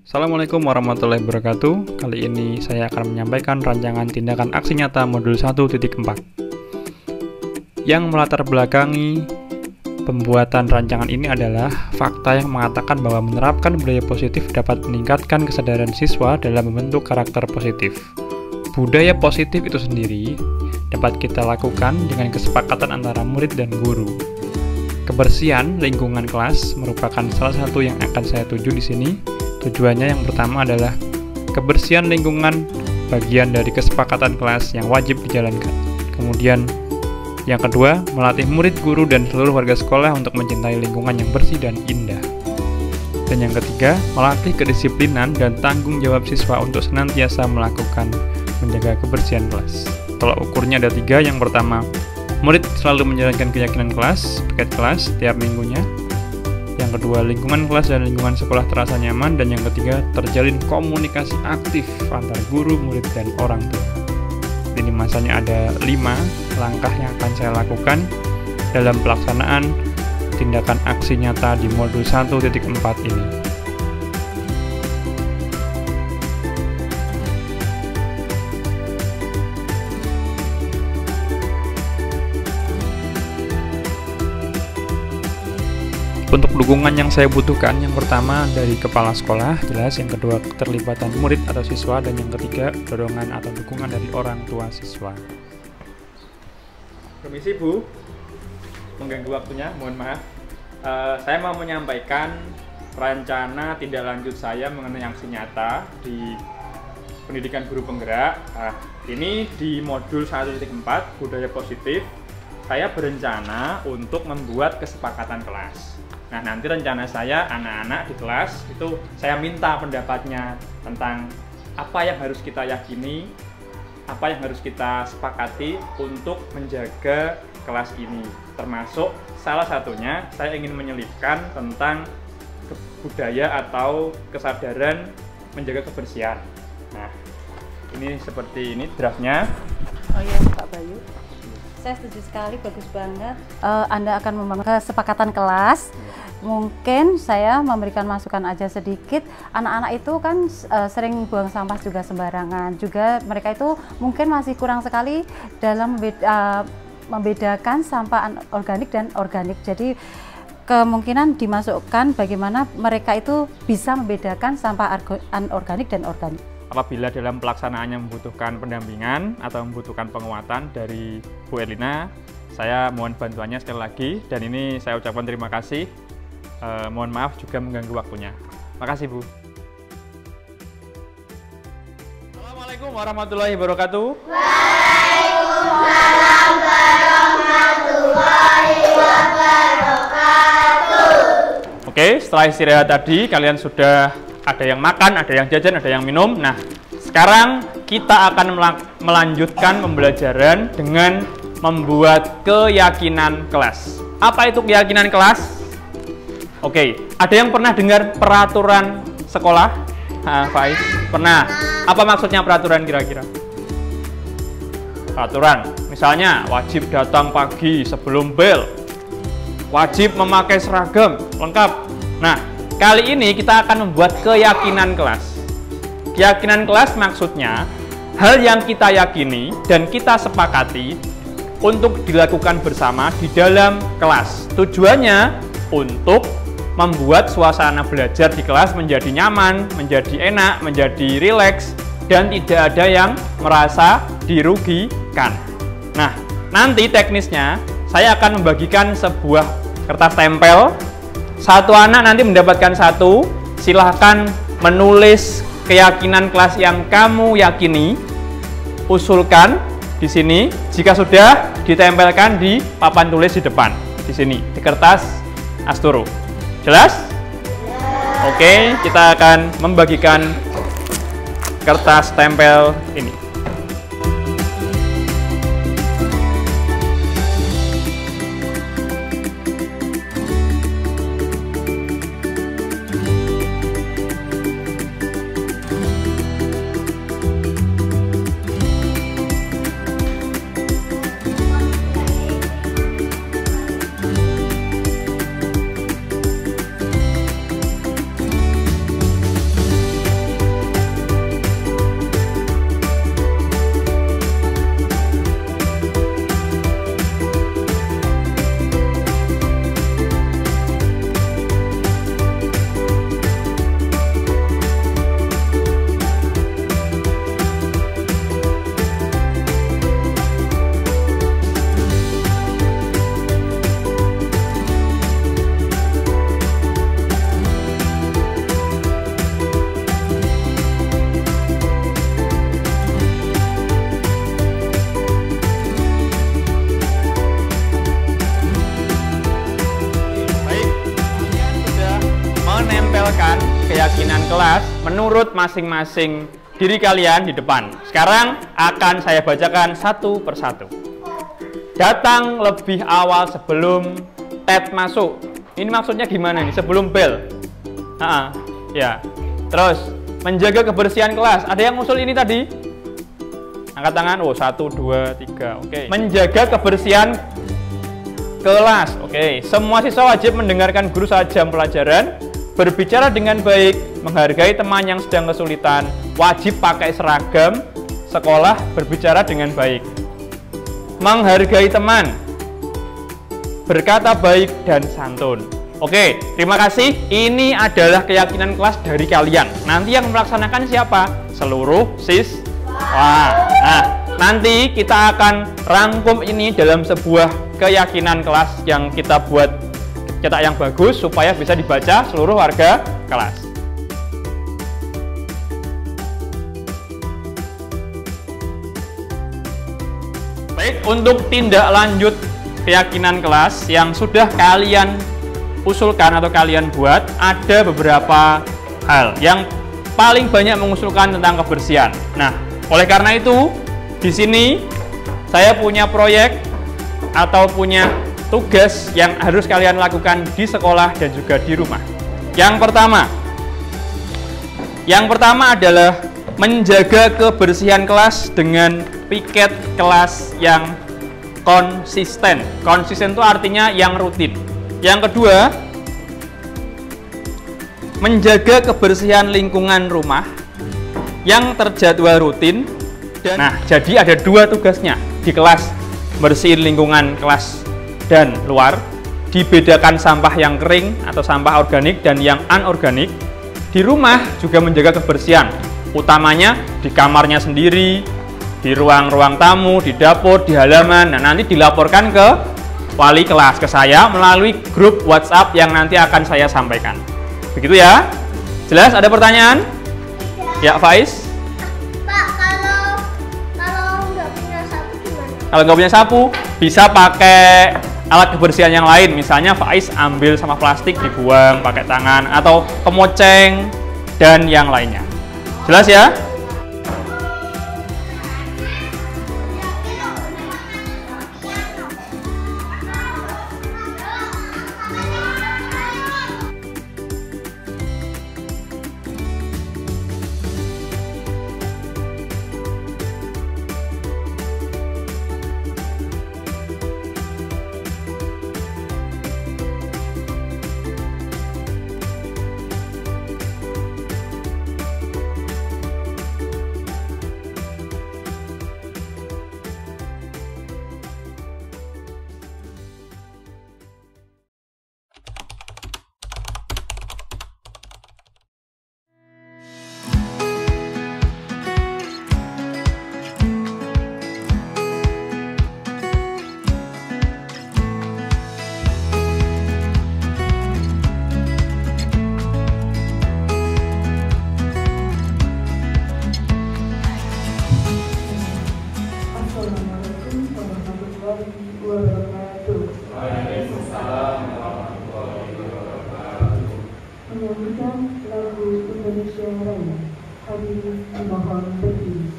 Assalamualaikum warahmatullahi wabarakatuh. Kali ini saya akan menyampaikan rancangan tindakan aksi nyata modul 1.4 yang melatar belakangi pembuatan rancangan ini adalah fakta yang mengatakan bahwa menerapkan budaya positif dapat meningkatkan kesadaran siswa dalam membentuk karakter positif. Budaya positif itu sendiri dapat kita lakukan dengan kesepakatan antara murid dan guru. Kebersihan lingkungan kelas merupakan salah satu yang akan saya tuju di sini. Tujuannya yang pertama adalah kebersihan lingkungan bagian dari kesepakatan kelas yang wajib dijalankan. Kemudian yang kedua, melatih murid, guru, dan seluruh warga sekolah untuk mencintai lingkungan yang bersih dan indah. Dan yang ketiga, melatih kedisiplinan dan tanggung jawab siswa untuk senantiasa menjaga kebersihan kelas. Tolak ukurnya ada 3. Yang pertama, murid selalu menjalankan keyakinan kelas, paket kelas setiap minggunya. Yang kedua, lingkungan kelas dan lingkungan sekolah terasa nyaman. Dan yang ketiga, terjalin komunikasi aktif antar guru, murid, dan orang tua. Ini masanya ada 5 langkah yang akan saya lakukan dalam pelaksanaan tindakan aksi nyata di modul 1.4 ini. Untuk dukungan yang saya butuhkan, yang pertama dari kepala sekolah, jelas. Yang kedua, keterlibatan murid atau siswa. Dan yang ketiga, dorongan atau dukungan dari orang tua siswa. Permisi Bu, mengganggu waktunya, mohon maaf. Saya mau menyampaikan rencana tindak lanjut saya mengenai aksi nyata di pendidikan guru penggerak. Ini di modul 1.4 budaya positif, saya berencana untuk membuat kesepakatan kelas. Nah, nanti rencana saya anak-anak di kelas itu saya minta pendapatnya tentang apa yang harus kita yakini, apa yang harus kita sepakati untuk menjaga kelas ini. Termasuk salah satunya saya ingin menyelipkan tentang budaya atau kesadaran menjaga kebersihan. Nah, ini seperti ini draftnya. Oh iya Pak Bayu, saya setuju sekali, bagus banget. Anda akan membangun kesepakatan kelas. Mungkin saya memberikan masukan aja sedikit. Anak-anak itu kan sering buang sampah juga sembarangan. Juga mereka itu mungkin masih kurang sekali dalam membedakan sampah organik dan organik. Jadi kemungkinan dimasukkan bagaimana mereka itu bisa membedakan sampah anorganik dan organik. Apabila dalam pelaksanaannya membutuhkan pendampingan atau membutuhkan penguatan dari Bu Erlina, saya mohon bantuannya sekali lagi. Dan ini saya ucapkan terima kasih. Mohon maaf juga mengganggu waktunya. Makasih Bu. Assalamualaikum warahmatullahi wabarakatuh. Waalaikumsalam warahmatullahi wabarakatuh. Oke, setelah istirahat tadi kalian sudah ada yang makan, ada yang jajan, ada yang minum. Nah, sekarang kita akan melanjutkan pembelajaran dengan membuat keyakinan kelas. Apa itu keyakinan kelas? Oke, ada yang pernah dengar peraturan sekolah? Faiz, pernah. Apa maksudnya peraturan kira-kira? Peraturan, misalnya wajib datang pagi sebelum bel, wajib memakai seragam lengkap. Nah, kali ini kita akan membuat keyakinan kelas. Keyakinan kelas maksudnya hal yang kita yakini dan kita sepakati untuk dilakukan bersama di dalam kelas. Tujuannya untuk membuat suasana belajar di kelas menjadi nyaman, menjadi enak, menjadi rileks, dan tidak ada yang merasa dirugikan. Nah, nanti teknisnya saya akan membagikan sebuah kertas tempel. Satu anak nanti mendapatkan 1. Silahkan menulis keyakinan kelas yang kamu yakini, usulkan di sini. Jika sudah, ditempelkan di papan tulis di depan, di sini, di kertas Asturu. Jelas? Oke, kita akan membagikan kertas tempel ini. keyakinan kelas menurut masing-masing diri kalian di depan. Sekarang akan saya bacakan satu persatu. Datang lebih awal sebelum tet masuk. Ini maksudnya gimana nih? Sebelum bel. Ya. Terus menjaga kebersihan kelas. Ada yang usul ini tadi? Angkat tangan. Oh, 1, 2, 3. Oke. Menjaga kebersihan kelas. Oke. Semua siswa wajib mendengarkan guru saat jam pelajaran, berbicara dengan baik, menghargai teman yang sedang kesulitan, wajib pakai seragam sekolah, berbicara dengan baik. Menghargai teman, berkata baik dan santun. Oke, terima kasih. Ini adalah keyakinan kelas dari kalian. Nanti yang melaksanakan siapa? Seluruh siswa. Nah, nanti kita akan rangkum ini dalam sebuah keyakinan kelas yang kita buat cetak yang bagus supaya bisa dibaca seluruh warga kelas. Baik, untuk tindak lanjut keyakinan kelas yang sudah kalian usulkan atau kalian buat, ada beberapa hal yang paling banyak mengusulkan tentang kebersihan. Nah, oleh karena itu, di sini saya punya proyek atau punya tugas yang harus kalian lakukan di sekolah dan juga di rumah. Yang pertama adalah menjaga kebersihan kelas dengan piket kelas yang konsisten. Konsisten itu artinya yang rutin. Yang kedua, menjaga kebersihan lingkungan rumah yang terjadwal rutin. Nah, jadi ada 2 tugasnya di kelas: bersihin lingkungan kelas dan luar, dibedakan sampah yang kering atau sampah organik dan yang anorganik. Di rumah juga menjaga kebersihan, utamanya di kamarnya sendiri, di ruang-ruang tamu, di dapur, di halaman. Nah, nanti dilaporkan ke wali kelas, ke saya melalui grup WhatsApp yang nanti akan saya sampaikan. Begitu ya? Jelas? Ada pertanyaan? Ya, Faiz? Pak, kalau nggak punya sapu gimana? Kalau nggak punya sapu, bisa pakai alat kebersihan yang lain. Misalnya Faiz ambil sampah plastik, dibuang pakai tangan, atau kemoceng, dan yang lainnya. Jelas ya? Menyanyikan lagu Indonesia Raya. Hadirin dimohon berdiri.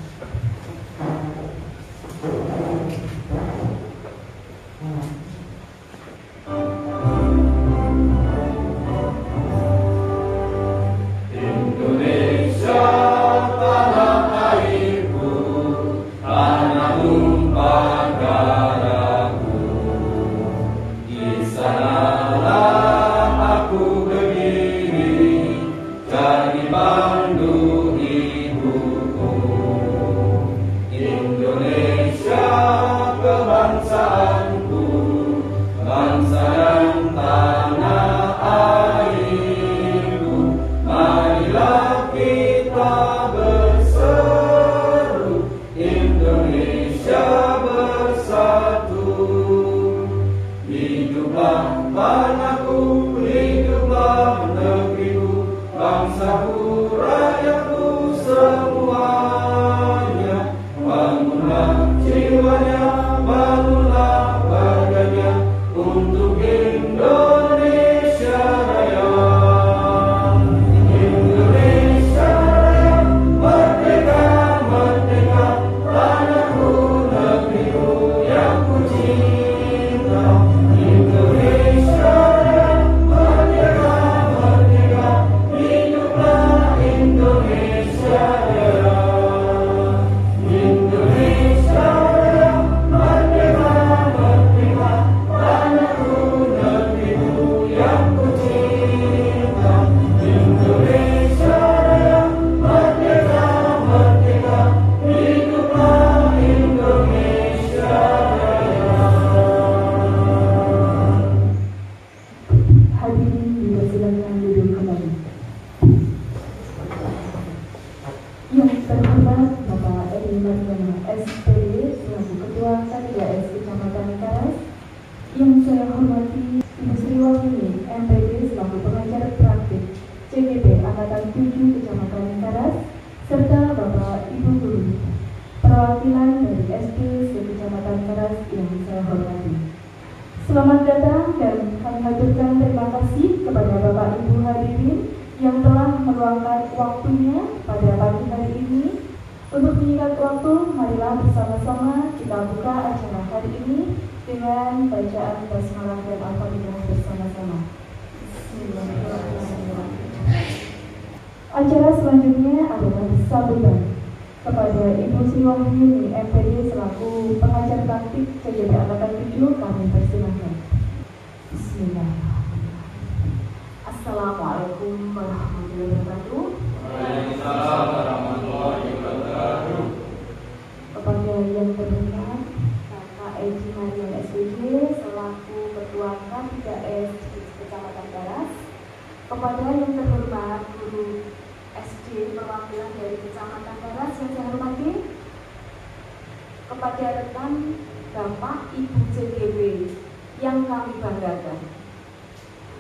Untuk Indonesia Raya. Ketua Satgas Kecamatan Karas. Yang saya hormati Ibu Sri Wahyuni, MPD selaku pengajar praktik CGP Angkatan 7 Kecamatan Karas, serta Bapak Ibu Guru, perwakilan dari SD se-Kecamatan Karas yang saya hormati. Selamat datang dan kami haturkan terima kasih kepada Bapak Ibu hadirin yang telah meluangkan waktunya pada pagi hari ini. Untuk menyingkat waktu, marilah bersama-sama kita buka acara hari ini dengan bacaan basmalah dan al-fatihah bersama-sama. Acara selanjutnya adalah sambutan kepada Ibu Sri Wahyuni, MPD selaku pengajar praktik CGP Angkatan 7, kami persilahkan. Bismillahirrahmanirrahim. Assalamualaikum warahmatullahi wabarakatuh. Waalaikumsalam warahmatullahi wabarakatuh. Kepada yang terhormat Kakak Eji Marian SPJ selaku Ketua K3S Kecamatan Karas, kepada yang terhormat Guru SD perwakilan dari Kecamatan Karas yang saya hormati, kepada rekan Bapak Ibu CGW yang kami banggakan.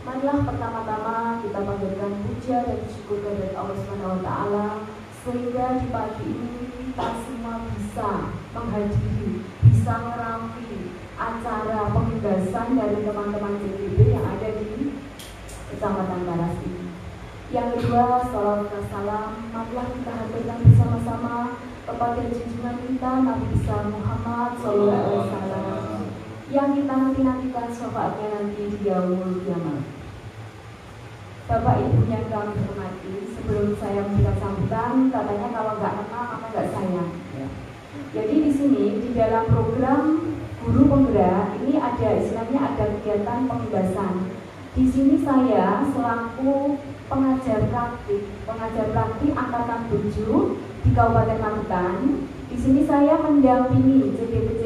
Marilah pertama-tama kita panjatkan puja dan syukur kepada Allah SWT sehingga di pagi ini kita semua bisa menghadiri, bisa merampi acara pembebasan dari teman-teman CGB yang ada di Kecamatan Karas ini. Yang kedua, salawat dan salam marilah kita haturkan bersama-sama kepada junjungan kita Nabi besar Muhammad SAW yang kita nanti-nantikan syafaatnya nanti di yaumul kiamat. Bapak Ibu yang kami hormati, sebelum saya memberikan sambutan, katanya kalau nggak kenal maka nggak sayang. Ya. Jadi di sini di dalam program Guru Penggerak ini ada istilahnya ada kegiatan pembebasan. Di sini saya selaku pengajar praktik Angkatan 7 di Kabupaten Magetan. Di sini saya mendampingi CGP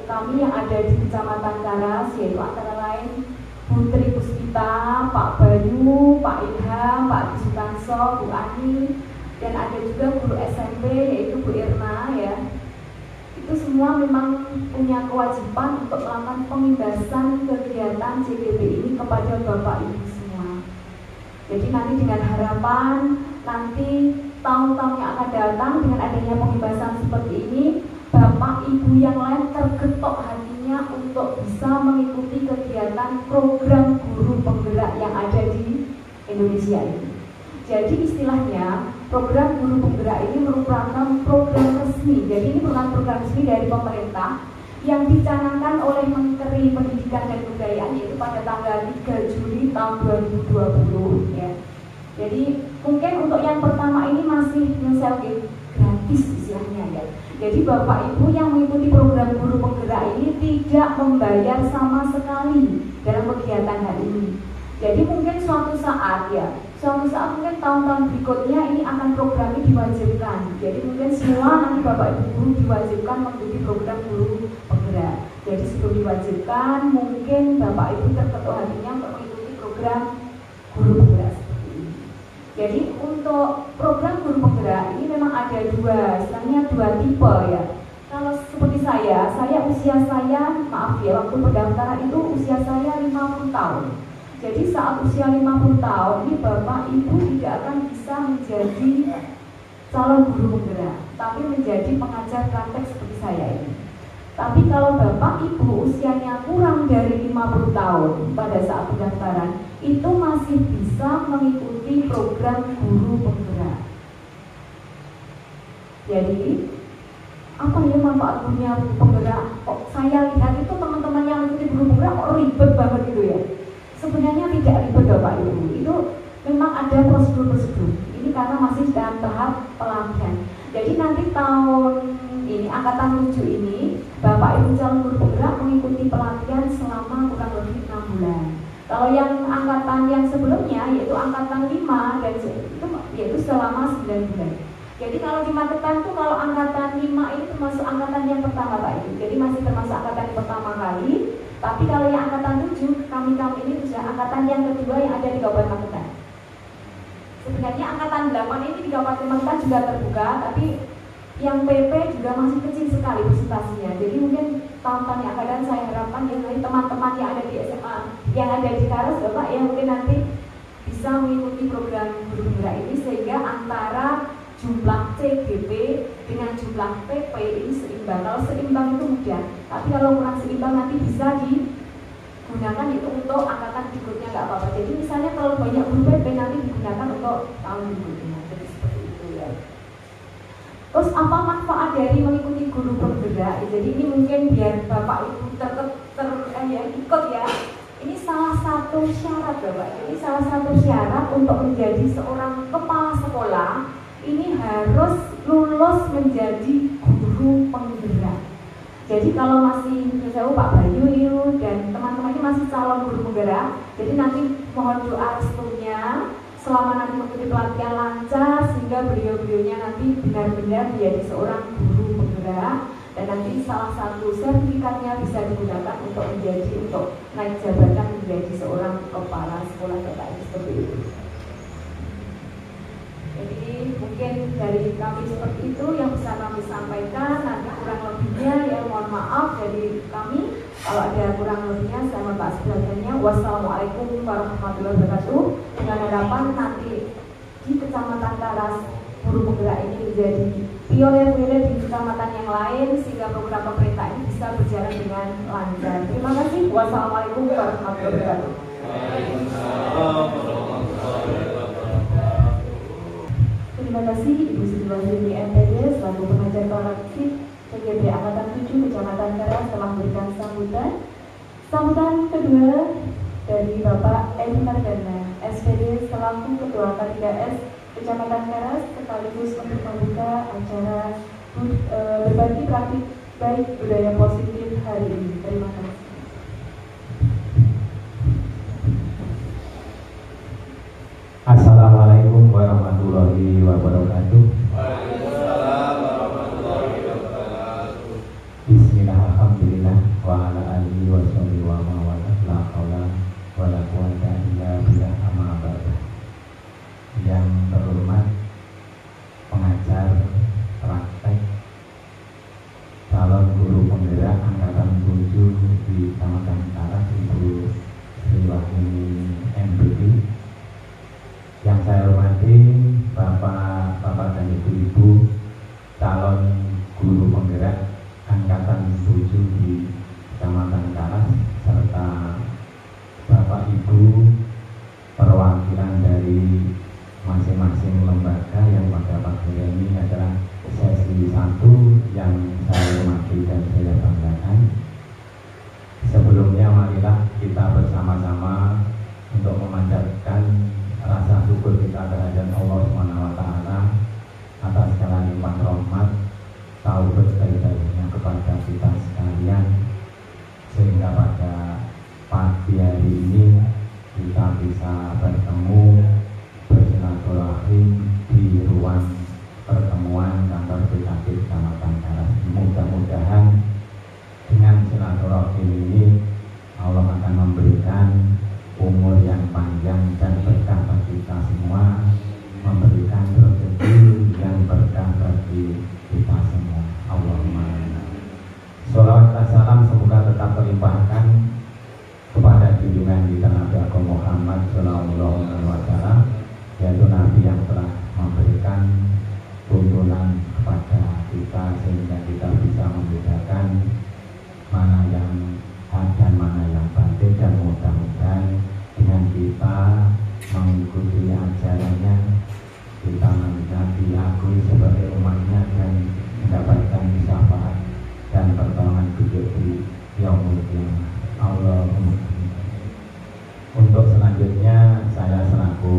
kami yang ada di Kecamatan Karas, yaitu antara lain Putri Puspita, Pak Bayu, Pak Ilham, Pak Sutanso, Bu Ani, dan ada juga guru SMP yaitu Bu Irna ya. Itu semua memang punya kewajiban untuk melakukan pembebasan kegiatan CGP ini kepada Bapak Ibu semua. Jadi nanti dengan harapan nanti tahun-tahun yang akan datang dengan adanya pembebasan seperti ini, Bapak Ibu yang lain tergetok hatinya untuk bisa mengikuti kegiatan program Guru Penggerak yang ada di Indonesia ini. Jadi istilahnya program Guru Penggerak ini merupakan program resmi. Jadi ini merupakan program resmi dari pemerintah yang dicanangkan oleh Menteri Pendidikan dan Kebudayaan yaitu pada tanggal 3 Juli tahun 2020 ya. Jadi mungkin untuk yang pertama ini masih gratis istilahnya ya. Jadi Bapak Ibu yang mengikuti program Guru Penggerak ini tidak membayar sama sekali dalam kegiatan hari ini. Jadi mungkin suatu saat mungkin tahun-tahun berikutnya ini akan program ini diwajibkan. Jadi mungkin semua nanti Bapak Ibu guru diwajibkan mengikuti program Guru Penggerak. Jadi sebelum diwajibkan mungkin Bapak Ibu terketuk hatinya untuk mengikuti program Guru Penggerak seperti ini. Jadi untuk program Guru Penggerak ini memang ada dua tipe ya. Kalau seperti saya usia saya, maaf ya, waktu pendaftaran itu usia saya 50 tahun. Jadi saat usia 50 tahun ini Bapak Ibu tidak akan bisa menjadi calon guru penggerak, tapi menjadi pengajar praktek seperti saya ini. Tapi kalau Bapak Ibu usianya kurang dari 50 tahun pada saat pendaftaran, itu masih bisa mengikuti program Guru Penggerak. Jadi apa ya manfaat dunia Guru Penggerak? Kok saya lihat itu teman-teman yang mengikuti Guru Penggerak kok ribet banget gitu ya. Sebenarnya tidak ribet Bapak Ibu, itu memang ada prosedur-prosedur. Ini karena masih dalam tahap pelatihan. Jadi nanti tahun ini, angkatan 7 ini, Bapak Ibu calon guru penggerak mengikuti pelatihan selama kurang lebih 6 bulan. Kalau yang angkatan yang sebelumnya, yaitu angkatan 5, dan itu yaitu selama 9 bulan. Jadi kalau di Magetan tuh kalau angkatan 5 ini termasuk angkatan yang pertama Pak Ibu. Jadi masih termasuk angkatan yang pertama kali. Tapi kalau yang angkatan 7, kami ini sudah angkatan yang kedua yang ada di Kabupaten Magetan. Sebenarnya angkatan 8 ini di Kabupaten Magetan juga terbuka, tapi yang PP juga masih kecil sekali presentasinya. Jadi mungkin tahun-tahun yang akan datang, saya harapkan ya teman-teman yang ada di SMA, yang ada di Karas, Bapak, yang mungkin nanti bisa mengikuti program guru penggerak ini, sehingga antara jumlah CGP dengan jumlah PP ini seimbang. Kalau seimbang itu mudah, tapi kalau kurang seimbang nanti bisa digunakan itu untuk angkatan berikutnya, nggak apa-apa. Jadi misalnya kalau banyak guru PP nanti digunakan untuk tahun berikutnya. Jadi seperti itu ya. Terus apa manfaat dari mengikuti guru penggerak? Jadi ini mungkin biar Bapak Ibu ikut ya. Ini salah satu syarat Bapak. Ini salah satu syarat untuk menjadi seorang kepala sekolah. Ini harus lulus menjadi guru penggerak. Jadi kalau masih misalnya Pak Bayu ini dan teman-teman ini masih calon guru penggerak, jadi nanti mohon doa restunya selama nanti mengikuti pelatihan lancar, sehingga beliau-beliaunya nanti benar-benar menjadi seorang guru penggerak, dan nanti salah satu sertifikatnya bisa digunakan untuk naik jabatan menjadi seorang kepala sekolah Bapak Ibu, seperti itu. Jadi mungkin dari kami seperti itu yang bisa kami sampaikan. Nanti kurang lebihnya ya mohon maaf dari kami. Kalau ada kurang lebihnya saya mohon maaf sebelumnya. Wassalamualaikum warahmatullahi wabarakatuh. Dengan harapan nanti di Kecamatan Karas guru penggerak ini menjadi pionir-pionir di kecamatan yang lain, sehingga program pemerintah ini bisa berjalan dengan lancar. Terima kasih. Wassalamualaikum warahmatullahi wabarakatuh. Terima kasih Ibu Siti Wahyuni MPD selaku pengajar kolektif PGB Angkatan 7 Kecamatan Karas telah memberikan sambutan. Sambutan kedua dari Bapak Edi Mardana, SPD selaku Ketua K3S Kecamatan Karas, sekaligus untuk membuka acara berbagi praktik baik budaya positif hari ini. Terima kasih. Assalamualaikum warahmatullahi wabarakatuh. Waalaikumsalam warahmatullahi wabarakatuh. Bismillah, alhamdulillah, wa ala alihi wa sahbihi wa mawala, la haula wa la quwata illa billah, amma ba'du. Yang terhormat pengajar praktek calon guru penggerak angkatan 7 di Kecamatan Karas, Ibu Sri Wahyuni MPD. Yang saya hormati Bapak dan Ibu-ibu calon guru penggerak angkatan 7 di Kecamatan Karas, serta Bapak Ibu perwakilan dari masing-masing lembaga yang pada pagi ini adalah sesi 1 yang saya hormati dan saya banggakan. Sebelumnya marilah kita bersama-sama untuk memanjatkan rasa syukur kita terhadap Allah SWT atas segala nikmat rahmat taufik dari-darinya kepada kita sekalian, sehingga pada pagi hari ini kita bisa bertemu bersilaturahim di ruang pertemuan kantor PKB Kecamatan Karas. Mudah-mudahan dengan silaturahim ini Allah akan memberikan umur yang panjang dan berkah bagi kita semua, memberikan rezeki yang berkah bagi kita semua. Allahumma sholawat dan salam semoga tetap terlimpahkan kepada junjungan kita Nabi Agung Muhammad sallallahu alaihi wasallam, yaitu Nabi yang telah memberikan tuntunan kepada kita sehingga kita bisa membedakan mana yang hak dan mana yang batin, dan mudah-mudahan dengan kita mengikuti ajarannya, kita diakui sebagai umatnya dan mendapatkan syafaat dan pertolongan beliau di yaumul qiyamah. Allahumma. Untuk selanjutnya saya selaku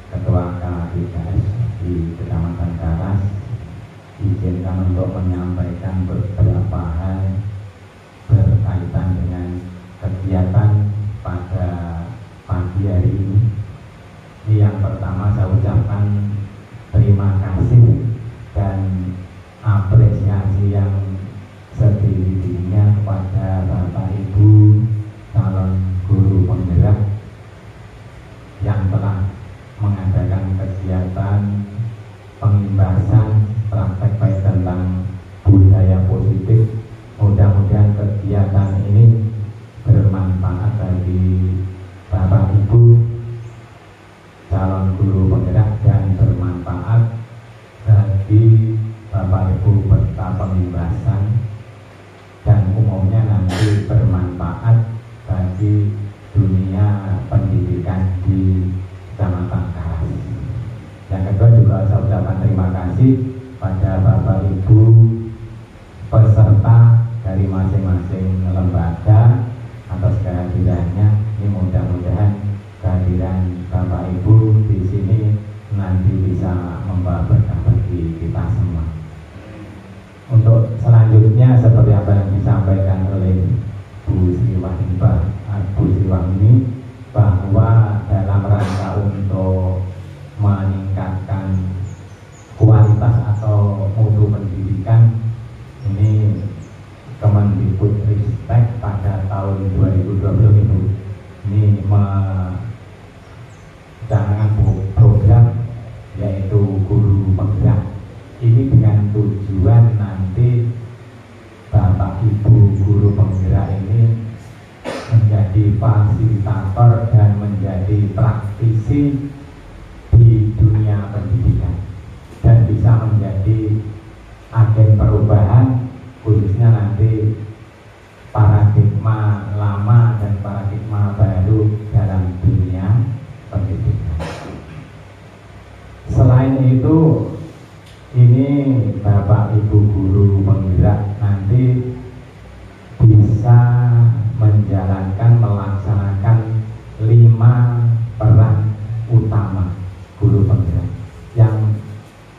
Ketua K3S di Kecamatan Karas izinkan untuk menyampaikan beberapa hal berkaitan dengan kegiatan pada pagi hari ini. Yang pertama saya ucapkan terima kasih dan apresiasi yang setinggi-tingginya kepada Bapak Ibu calon guru penggerak yang telah mengadakan kegiatan pengimbasan praktek baik tentang budaya positif kasih pada Bapak Ibu peserta dari masing-masing lembaga atas kehadirannya. Ini mudah-mudahan kehadiran Bapak Ibu di sini nanti bisa membawa berkah bagi kita semua. Untuk selanjutnya seperti apa yang disampaikan oleh Bu Sri Wahyuni, bahwa dalam rangka untuk meningkatkan kualitas atau mutu pendidikan, ini Kemendikbudristek pada tahun 2020 itu ini mencanangkan program yaitu guru penggerak. Ini dengan tujuan nanti Bapak Ibu guru penggerak ini menjadi fasilitator dan menjadi praktisi di dunia pendidikan dan bisa menjadi agen perubahan, khususnya nanti paradigma lama dan paradigma baru dalam dunia pendidikan. Selain itu, ini Bapak Ibu guru penggerak nanti bisa melaksanakan 5 peran utama guru penggerak, yang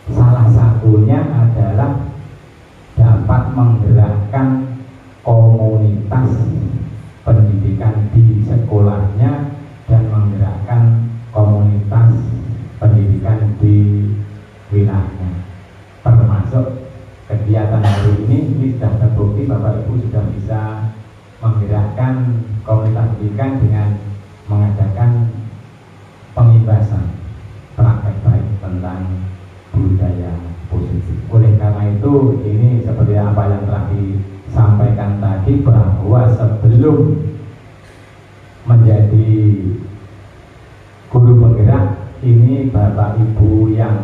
salah satunya adalah dapat menggerakkan komunitas pendidikan di sekolahnya dan menggerakkan komunitas pendidikan di wilayahnya. Termasuk kegiatan hari ini sudah terbukti Bapak Ibu sudah bisa menggerakkan komunitas pendidikan dengan mengadakan pengibasan praktek baik tentang budaya positif. Oleh karena itu, ini seperti apa yang telah disampaikan tadi, bahwa sebelum menjadi guru penggerak, ini Bapak Ibu yang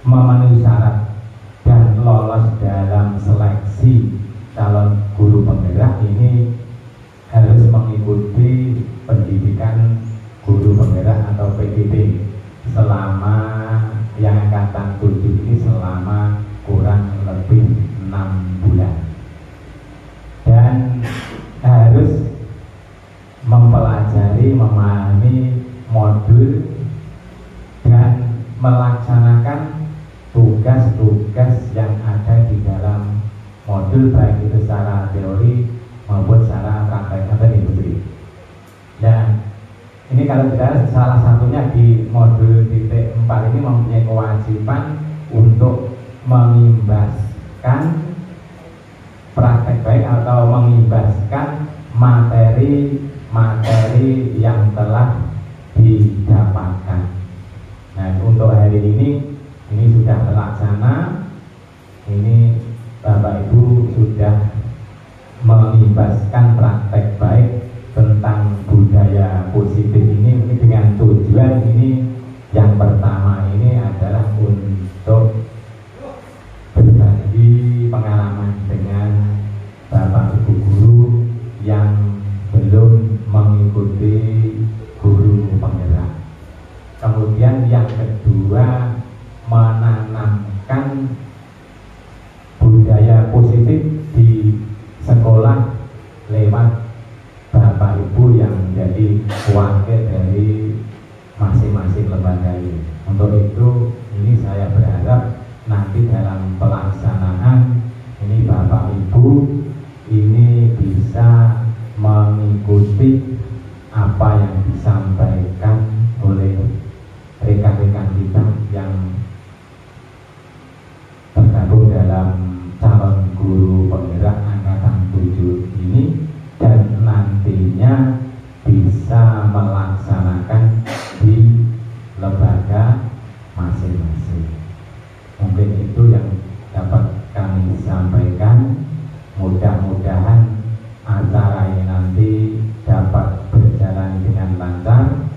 memenuhi syarat dan lolos dalam seleksi calon guru penggerak ini harus mengikuti pendidikan guru penggerak atau PGP selama yang angkatan 7 ini selama kurang lebih 6 bulan, dan harus mempelajari, memahami modul dan melaksanakan tugas-tugas yang ada di dalam modul, baik itu secara teori maupun secara praktek. Dan ini kalau kita salah satunya di modul titik 4 ini mempunyai kewajiban untuk mengimbaskan praktek baik atau mengimbaskan materi-materi yang telah didapatkan. Nah, untuk hari ini sudah terlaksana. Ini Bapak Ibu sudah mengimbaskan praktek baik tentang budaya positif ini dengan tujuan ini yang pertama ini adalah untuk berbagi pengalaman dengan Bapak Ibu guru yang belum mengikuti guru penggerak. Kemudian yang kedua, menanamkan budaya positif di sekolah lewat Bapak Ibu yang menjadi wakil dari masing-masing lembaga ini. Untuk itu, ini saya berharap nanti dalam pelaksanaan ini Bapak Ibu ini bisa mengikuti apa yang disampaikan oleh rekan-rekan kita yang tergabung dalam calon guru penggerak angkatan 7 ini, dan nantinya bisa melaksanakan di lembaga masing-masing. Mungkin itu yang dapat kami sampaikan. Mudah-mudahan acara ini nanti dapat berjalan dengan lancar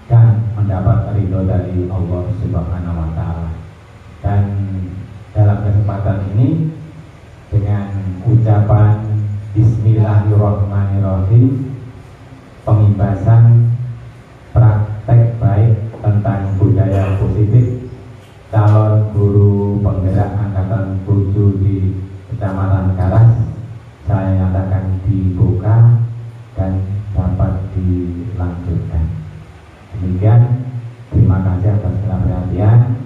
dan mendapat ridho dari Allah Subhanahu wa Ta'ala. Dan dalam kesempatan ini, dengan ucapan Bismillahirrahmanirrahim, pengimbasan praktek baik tentang budaya positif Kecamatan Karas, saya nyatakan dibuka dan dapat dilanjutkan. Demikian, terima kasih atas segala perhatian.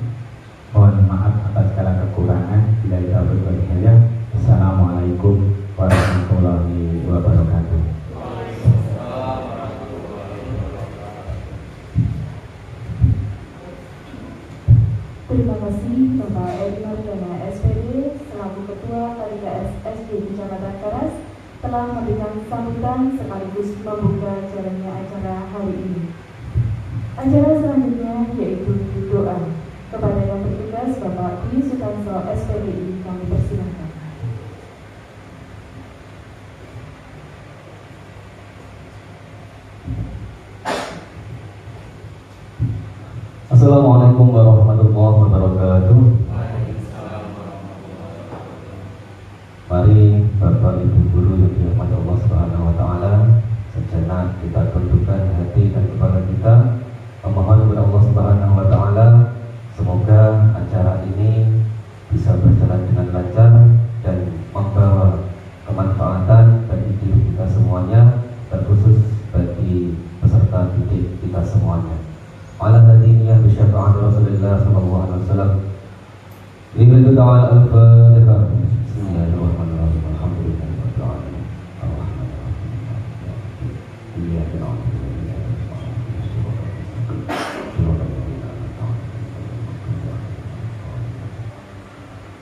Mohon maaf atas segala kekurangan. Bila taufiq wal hidayah. Assalamualaikum warahmatullahi wabarakatuh. Terima kasih Bapak Edi Mariana SPD selaku Ketua Panitia SD Kecamatan Karas telah memberikan sambutan sekaligus membuka jalannya acara hari ini. Acara selanjutnya yaitu doa. Kepada yang bertugas Bapak Dwi Sutanso SPDI kami persilakan. Assalamualaikum warahmatullahi wabarakatuh. Mari Bapak Ibu guru yang dirahmati Allah Subhanahu wa taala, sejenak kita tundukkan hati dan kepala kita, memohon kepada Allah Subhanahu wa taala semoga acara ini bisa berjalan dengan lancar dan membawa kemanfaatan bagi diri kita semuanya, terkhusus bagi peserta didik kita semuanya. Ala hadiniya bi syafaat Rasulullah sallallahu alaihi wasallam. Lillahi ta'ala al-Fatihah. Bismillahirrahmanirrahim. Alhamdulillahirabbil alamin. Arrahmanirrahim. Iyyaka na'budu wa iyyaka nasta'in.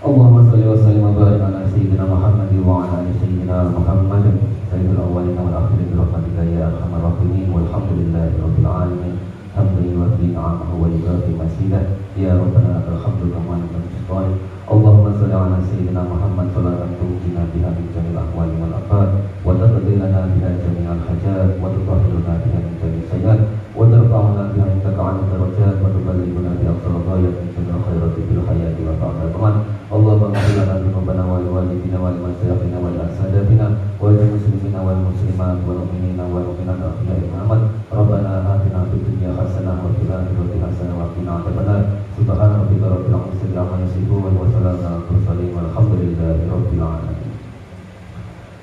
Allahumma shalli wa sallim wa barik ala sayyidina Muhammad wa ala ali sayyidina Muhammad sayyidil awwalin wal akhirin bi rahmatika ya arhamar rahimin. Walhamdulillahirabbil alamin. Hamdan wa fi ni'amahu wa yukafi masidah. Ya Rabbana lakal hamdu kama nasta'in. Allahumma shalli ala sayyidina Muhammad salatan tunjina biha min jamil ahwali wal afat wa taqdi lana biha jami'al hajat wa tutahhiruna biha min jami'is sayyi'at wa tarfa'una biha indaka 'ala darajat wa tuballighuna bi aqsal ghayat min jami'il khairati fil hayati wa ba'da al-mamat. Allahumma ighfir lana dhunubanna wa liwalidina wa limasyayyikhina wa li'asadatina wa lil muslimina wal muslimat wal mu'minina wal mu'minat ahya'i Muhammad. Rabbana atina fid dunya hasanah wa fil akhirati hasanah wa qina adzabannar. Subhana rabbika rabbil izzati amma yasifun wa salamun alal mursalin walhamdulillahi rabbil alamin.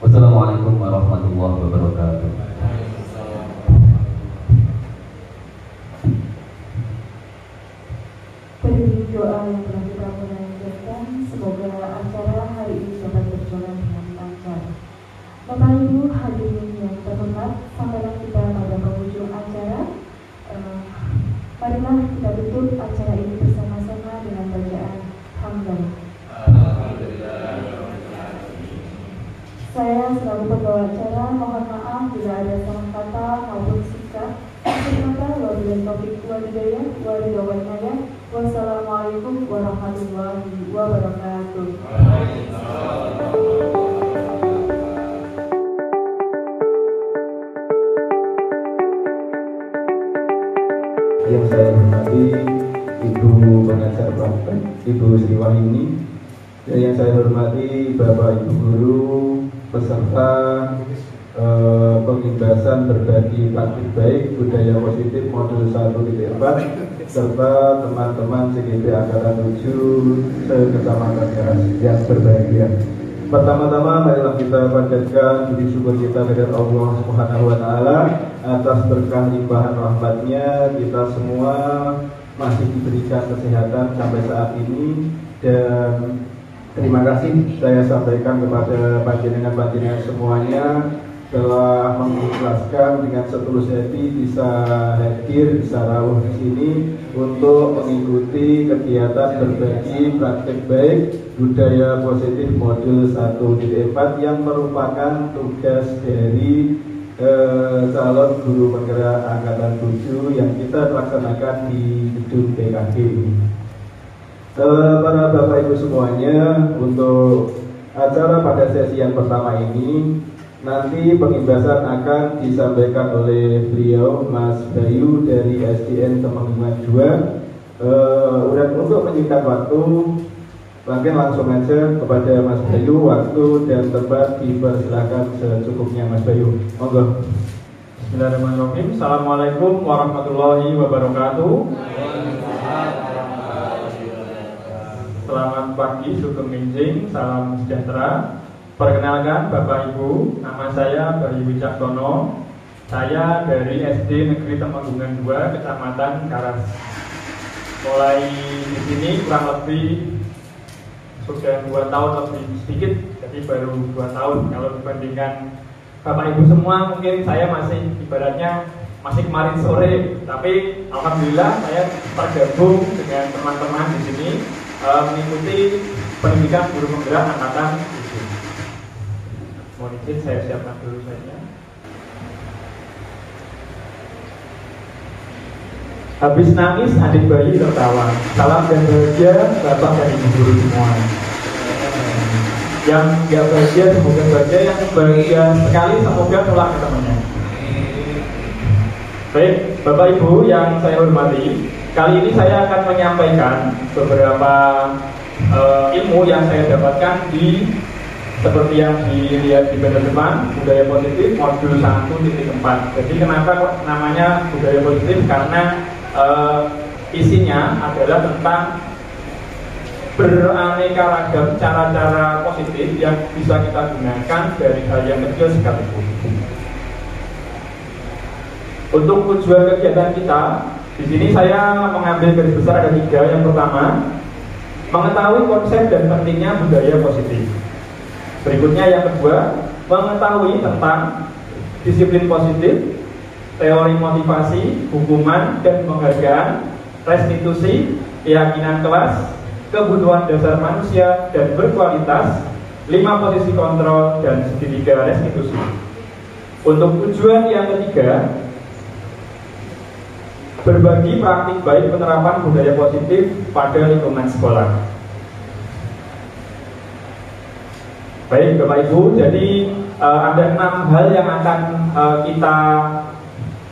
Wassalamualaikum warahmatullahi wabarakatuh. Beri doa yang telah kita panjatkan, semoga acara hari ini dapat berjalan dengan lancar. Bapak Ibu hadirin yang terhormat, sampailah kita pada penghujung acara. Marilah kita tutup acara ini bersama-sama dengan bacaan hamdalah. Saya selaku pembawa acara mohon maaf bila ada salah kata maupun sikap. Wabillahi taufiq wal hidayah. Wassalamualaikum warahmatullahi wabarakatuh. Yang saya hormati Ibu pengajar praktek, Ibu Sri Wahyuni, dan yang saya hormati Bapak Ibu guru, peserta pengimbasan berbagi praktik baik budaya positif modul 1.4 serta teman-teman CGP Angkatan 7 se-Kecamatan Karas yang berbahagia. Pertama-tama marilah kita panjatkan puji syukur kita kepada Allah Subhanahu wa taala atas berkah limpahan rahmat-Nya kita semua masih diberikan kesehatan sampai saat ini, dan terima kasih saya sampaikan kepada panjenengan semuanya telah mengikhlaskan dengan setulus hati bisa hadir, bisa rawuh di sini untuk mengikuti kegiatan berbagi praktek baik budaya positif modul 1.4 yang merupakan tugas dari calon guru penggerak Angkatan 7 yang kita laksanakan di gedung PKG. Para Bapak Ibu semuanya, untuk acara pada sesi yang pertama ini nanti pengimbasan akan disampaikan oleh beliau Mas Bayu dari SDN Temenggungan 2. Dan untuk menyingkat waktu, mungkin langsung aja kepada Mas Bayu, waktu dan tempat dipersilakan secukupnya Mas Bayu. Monggo. Bismillahirrahmanirrahim. Assalamualaikum warahmatullahi wabarakatuh. selamat pagi, sugeng minjing, salam sejahtera. Perkenalkan Bapak Ibu, nama saya Bayu Wicaksono. Saya dari SD Negeri Temanggungan 2, Kecamatan Karas. Mulai di sini kurang lebih sudah 2 tahun lebih sedikit, jadi baru 2 tahun. Kalau dibandingkan Bapak Ibu semua, mungkin saya masih ibaratnya masih kemarin sore, tapi alhamdulillah saya tergabung dengan teman-teman di sini mengikuti pendidikan guru penggerak angkatan 7. Mohon izin saya siapkan dulu saja. Habis nangis adik bayi tertawa. Salam dan bahagia Bapak dan Ibu guru semua. Yang nggak bahagia semoga bahagia, yang bahagia sekali semoga pulang ke temannya. Baik, Bapak Ibu yang saya hormati, kali ini saya akan menyampaikan beberapa ilmu yang saya dapatkan di seperti yang dilihat di banner depan, budaya positif modul 1.4. Jadi kenapa kok namanya budaya positif? Karena isinya adalah tentang beraneka ragam cara-cara positif yang bisa kita gunakan dari hal yang kecil sekalipun. Untuk tujuan kegiatan kita, di sini saya mengambil garis besar ada 3. Yang pertama, mengetahui konsep dan pentingnya budaya positif. Berikutnya yang kedua, mengetahui tentang disiplin positif, teori motivasi, hukuman dan penghargaan, restitusi, keyakinan kelas, kebutuhan dasar manusia dan berkualitas, 5 posisi kontrol dan segitiga restitusi. Untuk tujuan yang ketiga, berbagi praktik baik penerapan budaya positif pada lingkungan sekolah. Baik Bapak Ibu, jadi ada 6 hal yang akan kita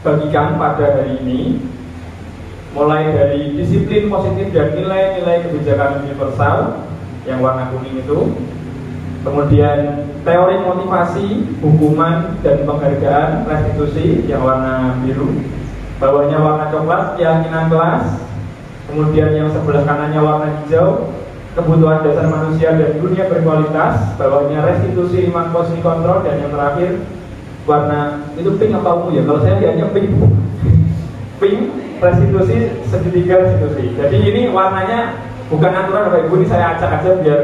bagikan pada hari ini. Mulai dari disiplin positif dan nilai-nilai kebijakan universal yang warna kuning itu. Kemudian teori motivasi, hukuman dan penghargaan, restitusi yang warna biru. Bawahnya warna coklat, keyakinan kelas. Kemudian yang sebelah kanannya warna hijau, kebutuhan dasar manusia dan dunia berkualitas. Bawahnya restitusi, 5 posisi kontrol. Dan yang terakhir warna itu pink atau ungu ya? Kalau saya lihatnya pink. Pink, restitusi, segitiga restitusi. Jadi ini warnanya bukan aturan Bapak Ibu, ini saya acak aja biar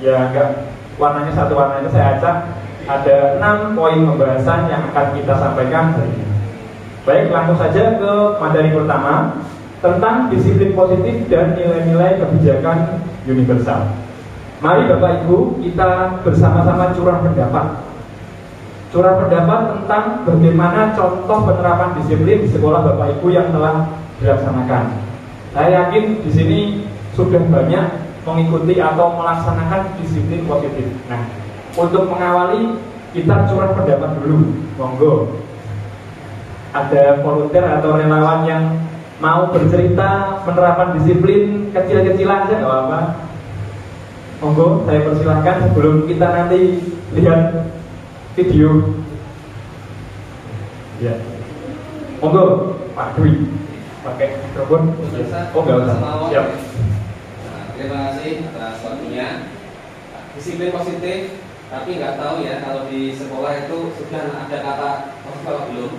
ya enggak warnanya satu warna itu saya acak. Ada 6 poin pembahasan yang akan kita sampaikan hari ini. Baik, langsung saja ke materi pertama tentang disiplin positif dan nilai-nilai kebijakan universal. Mari Bapak Ibu kita bersama-sama curah pendapat. Curah pendapat tentang bagaimana contoh penerapan disiplin di sekolah Bapak Ibu yang telah dilaksanakan. Saya yakin di sini sudah banyak mengikuti atau melaksanakan disiplin positif. Nah, untuk mengawali kita curah pendapat dulu. Monggo. Ada volunteer atau relawan yang mau bercerita penerapan disiplin kecil-kecilan aja nggak apa-apa. Monggo, saya persilahkan sebelum kita nanti lihat video. Ya, monggo Pak Dwi pakai mikrofon. Oh nggak usah. Siap. Nah, terima kasih atas waktunya. Disiplin positif, tapi nggak tahu ya kalau di sekolah itu sudah ada kata positif atau belum.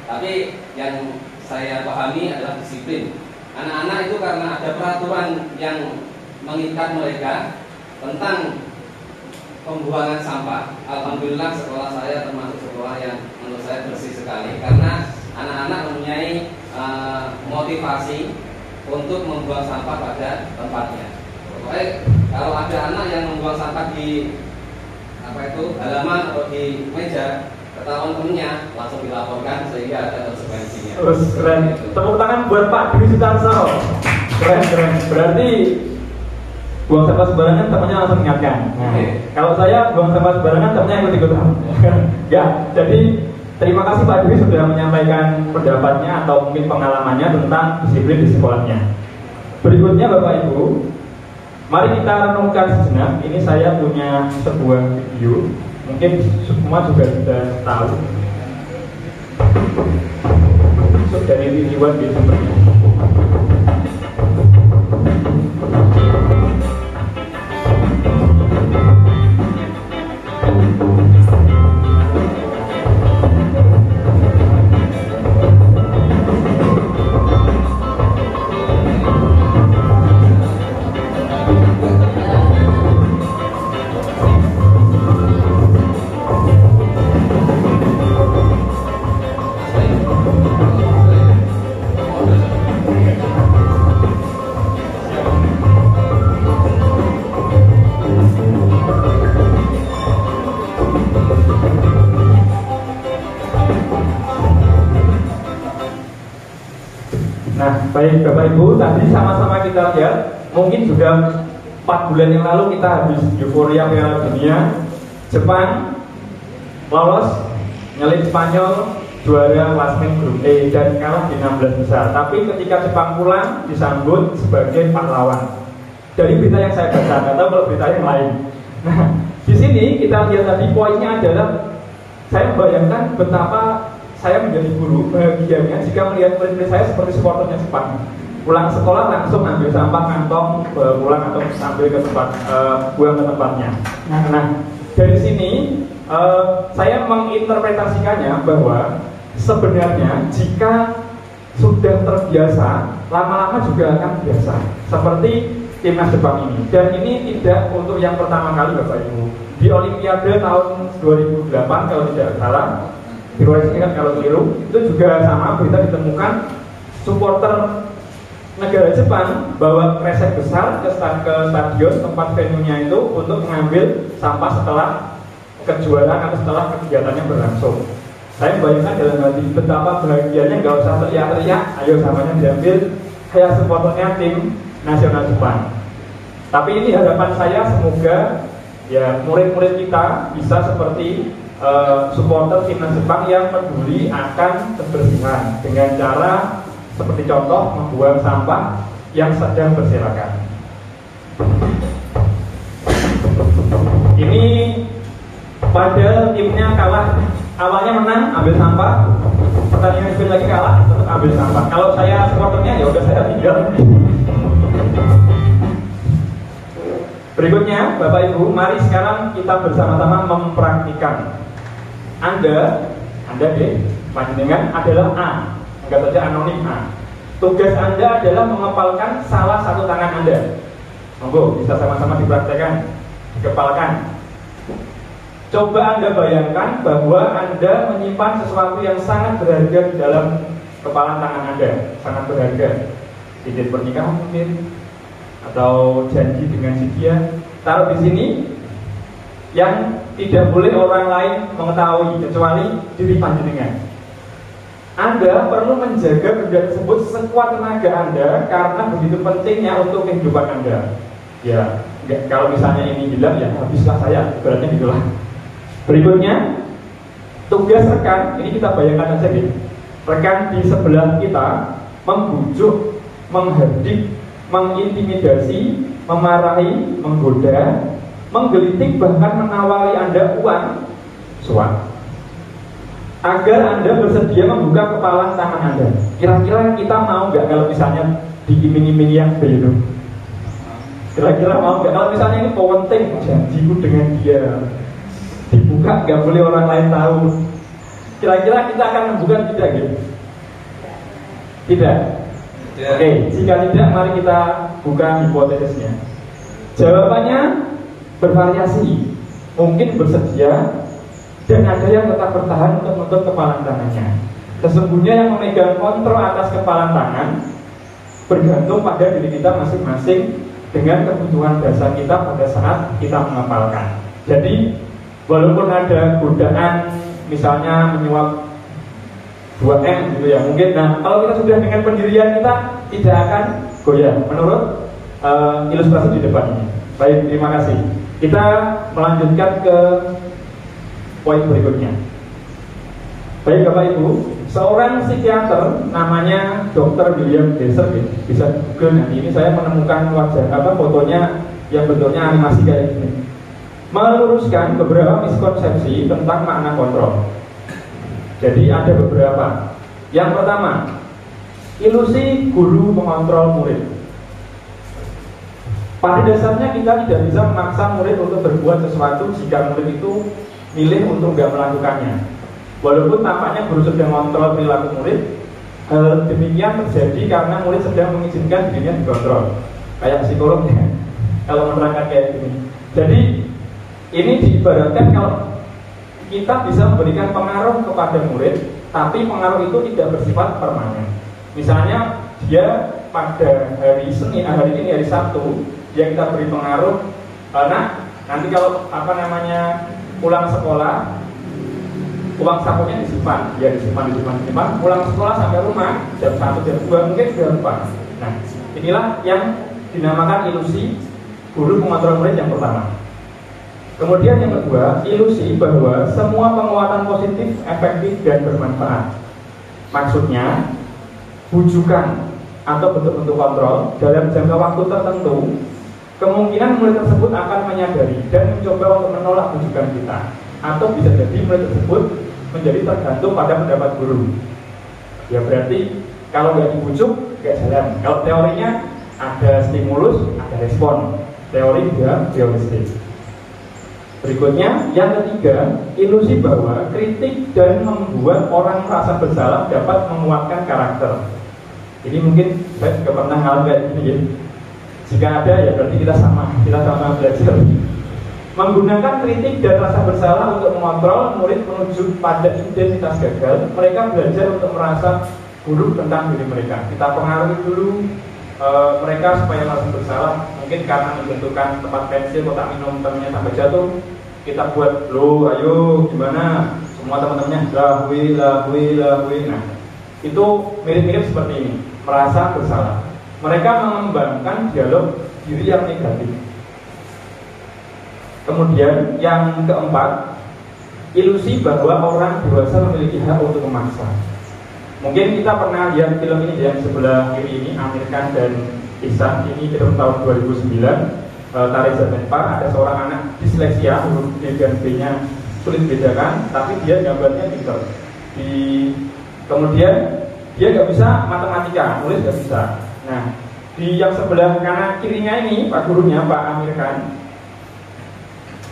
Tapi yang saya pahami adalah disiplin. Anak-anak itu karena ada peraturan yang mengikat mereka tentang pembuangan sampah. Alhamdulillah sekolah saya termasuk sekolah yang menurut saya bersih sekali karena anak-anak mempunyai motivasi untuk membuang sampah pada tempatnya. Pokoknya kalau ada anak yang membuang sampah di halaman atau di meja, ketahuan temennya langsung dilaporkan sehingga ada konsekuensinya. Terus keren. Tepuk tangan buat Pak Dwi Sutarso. Keren. Berarti buang sampah sembarangan temannya langsung ingatkan. Nah, kalau saya buang sampah sembarangan temannya ikut-ikutan. Ya, jadi terima kasih Pak Dwi sudah menyampaikan pendapatnya atau mungkin pengalamannya tentang disiplin di sekolahnya. Berikutnya Bapak Ibu, mari kita renungkan sejenak. Ini saya punya sebuah video. Mungkin semua juga sudah tahu. Dari videoan di seperti ini. Baik Bapak Ibu, tadi sama-sama kita lihat, mungkin sudah 4 bulan yang lalu kita habis euforia Piala Dunia. Jepang lolos, nyelip Spanyol, juara klasmen grup E dan kalah di 16 besar. Tapi ketika Jepang pulang disambut sebagai pahlawan. Dari berita yang saya baca, nggak tahu kalau berita yang lain. Nah, di sini kita lihat tadi poinnya adalah saya membayangkan betapa saya menjadi guru bahagianya jika melihat murid-murid saya seperti supporternya Jepang. Pulang sekolah langsung ambil sampah kantong, bawa pulang atau sambil ke tempat buang ke tempatnya. Nah, dari sini saya menginterpretasikannya bahwa sebenarnya jika sudah terbiasa, lama-lama juga akan biasa. Seperti timnas Jepang ini. Dan ini tidak untuk yang pertama kali Bapak Ibu. Di Olimpiade tahun 2008 kalau tidak salah, dikoreksi kan kalau keliru, itu juga sama berita ditemukan supporter negara Jepang bawa kresek besar ke stadion tempat venue-nya itu untuk mengambil sampah setelah kejuaraan atau setelah kegiatannya berlangsung. Saya membayangkan dalam hati betapa bahagianya, nggak usah teriak-teriak, ayo samanya diambil kayak supporternya tim nasional Jepang. Tapi ini harapan saya, semoga ya murid-murid kita bisa seperti supporter timnas Jepang yang peduli akan kebersihan dengan cara seperti contoh membuang sampah yang sedang berserakan. Ini padahal timnya kalah, awalnya menang ambil sampah, pertandingan ikut lagi kalah tetap ambil sampah. Kalau saya supporternya ya udah saya tinggal. Berikutnya Bapak Ibu, mari sekarang kita bersama-sama mempraktikkan. Anda deh, panjenengan adalah A, anggap saja anonim A. Tugas Anda adalah mengepalkan salah satu tangan Anda. Monggo, bisa sama-sama dipraktekkan, dikepalkan. Coba Anda bayangkan bahwa Anda menyimpan sesuatu yang sangat berharga di dalam kepalan tangan Anda, sangat berharga. Cincin pernikahan mungkin, atau janji dengan si dia. Taruh di sini, yang tidak boleh orang lain mengetahui kecuali diri panjenengan. Anda perlu menjaga benda tersebut sekuat tenaga Anda karena begitu pentingnya untuk kehidupan Anda. Ya, kalau misalnya ini hilang ya habislah saya, ibaratnya gitulah. Berikutnya, tugas rekan, ini kita bayangkan aja nih. Rekan di sebelah kita membujuk, menghardik, mengintimidasi, memarahi, menggoda, menggelitik, bahkan menawari Anda uang, suap, agar Anda bersedia membuka kepala tangan Anda. Kira-kira kita mau nggak kalau misalnya diiming-imingi yang begitu? Kira-kira mau nggak kalau misalnya ini penting janjiku dengan dia dibuka, nggak boleh orang lain tahu? Kira-kira kita akan membuka tidak gitu? Tidak. Oke, jika tidak, mari kita buka hipotesisnya. Jawabannya bervariasi, mungkin bersedia, dan ada yang tetap bertahan untuk menutup kepala tangannya. Sesungguhnya yang memegang kontrol atas kepala tangan bergantung pada diri kita masing-masing dengan kebutuhan dasar kita pada saat kita mengepalkan. Jadi, walaupun ada godaan, misalnya menyuap 2M gitu ya, mungkin. Nah, kalau kita sudah dengan pendirian kita tidak akan goyah menurut ilustrasi di depan ini. Baik, terima kasih. Kita melanjutkan ke poin berikutnya. Baik Bapak Ibu, seorang psikiater namanya Dr. William Deser, bisa Google nanti. Ini saya menemukan wajah fotonya yang bentuknya animasi kayak gini, meluruskan beberapa miskonsepsi tentang makna kontrol. Jadi ada beberapa. Yang pertama, ilusi guru mengontrol murid. Pada dasarnya kita tidak bisa memaksa murid untuk berbuat sesuatu jika murid itu milih untuk tidak melakukannya. Walaupun tampaknya guru sedang mengontrol perilaku murid, hal demikian terjadi karena murid sedang mengizinkan dirinya dikontrol. Kayak psikolog ya, kalau menerangkan kayak gini. Jadi ini diibaratkan kalau kita bisa memberikan pengaruh kepada murid, tapi pengaruh itu tidak bersifat permanen. Misalnya dia pada hari Senin, hari ini hari Sabtu, dia kita beri pengaruh, nah nanti kalau pulang sekolah uang sakunya disimpan, disimpan, pulang sekolah sampai rumah jam 1, jam 2 mungkin sudah lupa. Nah, inilah yang dinamakan ilusi guru mengontrol murid yang pertama. Kemudian yang kedua, ilusi bahwa semua penguatan positif efektif dan bermanfaat. Maksudnya, bujukan atau bentuk-bentuk kontrol dalam jangka waktu tertentu, kemungkinan murid tersebut akan menyadari dan mencoba untuk menolak bujukan kita. Atau bisa jadi murid tersebut menjadi tergantung pada pendapat guru. Ya berarti kalau nggak dibujuk, nggak jalan. Kalau teorinya ada stimulus, ada respon. Teori dia heuristik. Berikutnya, yang ketiga, ilusi bahwa kritik dan membuat orang merasa bersalah dapat menguatkan karakter. Ini mungkin saya juga pernah ngalamin kayak gini ya. Jika ada ya berarti kita sama belajar. Menggunakan kritik dan rasa bersalah untuk mengontrol murid menuju pada identitas gagal, mereka belajar untuk merasa buruk tentang diri mereka. Kita pengaruhi dulu mereka supaya merasa bersalah, mungkin karena menjatuhkan tempat pensil, kotak minum temennya sampai jatuh. Kita buat, lo ayo gimana, semua teman-temannya lahui. Nah, itu mirip-mirip seperti ini, merasa bersalah. Mereka mengembangkan dialog diri yang negatif. Kemudian yang keempat, ilusi bahwa orang dewasa memiliki hak untuk memaksa. Mungkin kita pernah lihat film ini yang sebelah kiri ini, Amir Khan dan Ihsan. Ini film tahun 2009. Tarik Zamanpar, ada seorang anak disleksia, huruf D dan B-nya sulit dibedakan, tapi dia gambarnya pintar. Kemudian dia nggak bisa matematika, nulis nggak bisa. Nah, di yang sebelah kanan kirinya ini, Pak gurunya, Pak Amir Khan,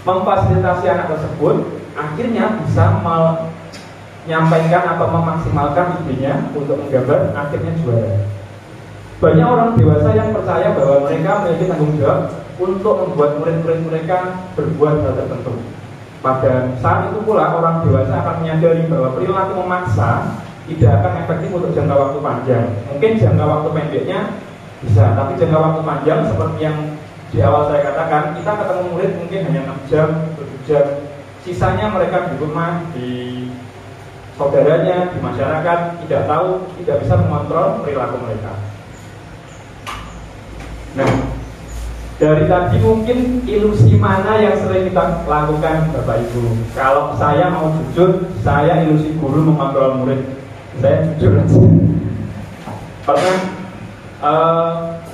memfasilitasi anak tersebut, akhirnya bisa menyampaikan atau memaksimalkan idenya untuk menggambar, akhirnya juara. Banyak orang dewasa yang percaya bahwa mereka memiliki tanggung jawab untuk membuat murid-murid mereka berbuat hal tertentu. Pada saat itu pula orang dewasa akan menyadari bahwa perilaku memaksa tidak akan efektif untuk jangka waktu panjang. Mungkin jangka waktu pendeknya bisa, tapi jangka waktu panjang seperti yang di awal saya katakan, kita ketemu murid mungkin hanya 6 jam, 7 jam. Sisanya mereka di rumah, di saudaranya, di masyarakat, tidak tahu, tidak bisa mengontrol perilaku mereka. Nah, dari tadi mungkin ilusi mana yang sering kita lakukan Bapak Ibu? Kalau saya mau jujur, saya ilusi guru mengontrol murid. Saya jujur aja. Pernah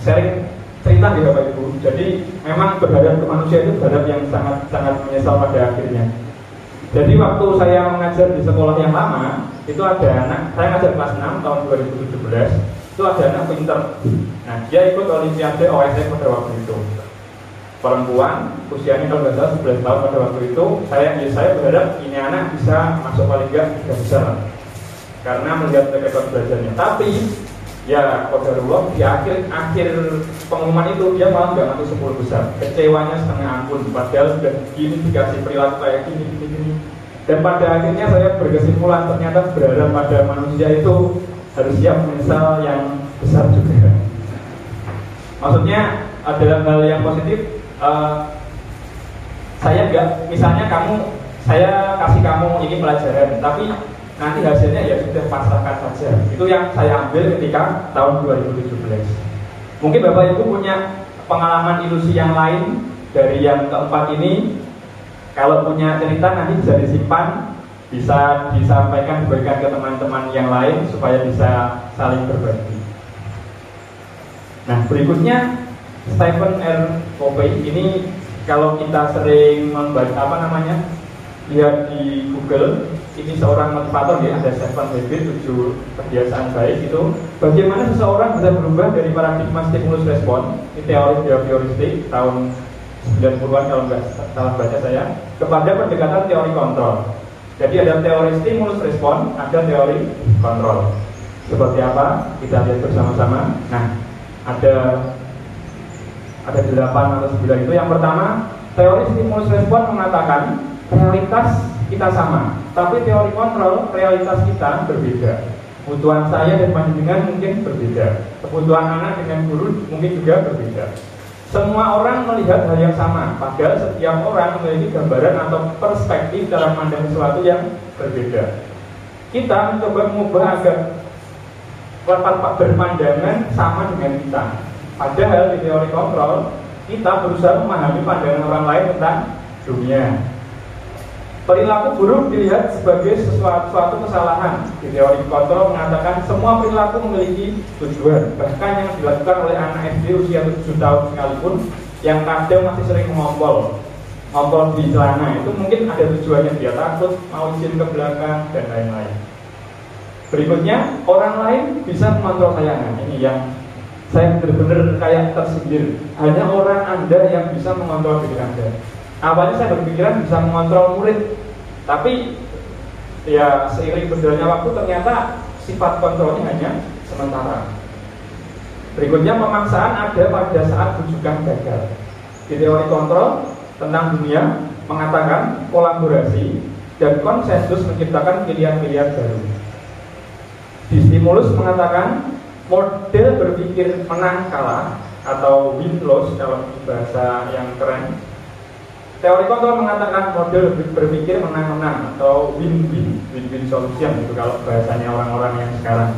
sharing cerita di Bapak Ibu. Jadi memang berhadap ke manusia itu berhadap yang sangat menyesal pada akhirnya. Jadi waktu saya mengajar di sekolah yang lama, itu ada anak, saya ngajar kelas 6 tahun 2017. Itu ada anak pinter. Nah, dia ikut olimpiade OSN pada waktu itu. Perempuan, usianya kalau nggak salah 11 tahun pada waktu itu. Saya berharap ini anak bisa masuk paling nggak 3 besar, karena melihat rekod belajarnya. Tapi ya qadarullah di akhir pengumuman itu dia malah nggak masuk 10 besar. Kecewanya setengah ampun. Padahal sudah gini dikasih perilaku kayak gini. Dan pada akhirnya saya berkesimpulan ternyata berharap pada manusia itu harus siap menyesal yang besar juga. Maksudnya adalah hal yang positif. Saya enggak, misalnya saya kasih kamu ini pelajaran, tapi nanti hasilnya ya sudah pasrahkan saja. Itu yang saya ambil ketika tahun 2017. Mungkin Bapak Ibu punya pengalaman ilusi yang lain dari yang keempat ini. Kalau punya cerita nanti bisa disimpan, bisa disampaikan, diberikan ke teman-teman yang lain supaya bisa saling berbagi. Nah, berikutnya Stephen R. Covey. Ini kalau kita sering membaca lihat di Google, ini seorang motivator ya, ada 7 habit, 7 kebiasaan baik itu. Bagaimana seseorang bisa berubah dari paradigma stimulus respon, ini teori heuristik tahun 90-an kalau nggak salah baca saya, kepada pendekatan teori kontrol. Jadi ada teori stimulus respon, ada teori kontrol. Seperti apa? Kita lihat bersama-sama. Nah, ada 8 atau 9 itu. Yang pertama, teori stimulus respon mengatakan realitas kita sama, tapi teori kontrol realitas kita berbeda. Kebutuhan saya dan panjenengan mungkin berbeda. Kebutuhan anak dengan guru mungkin juga berbeda. Semua orang melihat hal yang sama, padahal setiap orang memiliki gambaran atau perspektif dalam memandang sesuatu yang berbeda. Kita mencoba mengubah agar berpandangan sama dengan kita. Padahal di teori kontrol, kita berusaha memahami pandangan orang lain tentang dunia. Perilaku buruk dilihat sebagai suatu kesalahan. Di teori kontrol mengatakan semua perilaku memiliki tujuan. Bahkan yang dilakukan oleh anak SD usia 7 tahun sekalipun yang kadang masih sering ngompol di celana, itu mungkin ada tujuannya, dia takut, mau izin ke belakang, dan lain-lain. Berikutnya, orang lain bisa mengontrol saya. Nah, ini yang saya benar-benar kayak tersindir. Hanya orang Anda yang bisa mengontrol diri Anda. Awalnya saya berpikiran bisa mengontrol murid, tapi ya seiring berjalannya waktu ternyata sifat kontrolnya hanya sementara. Berikutnya, pemaksaan ada pada saat bujukan gagal. Di teori kontrol tentang dunia mengatakan kolaborasi dan konsensus menciptakan pilihan-pilihan baru. Di stimulus mengatakan model berpikir menang kalah atau win-loss dalam bahasa yang keren. Teori kontrol mengatakan model berpikir menang-menang atau win-win solution, itu kalau bahasanya orang-orang yang sekarang.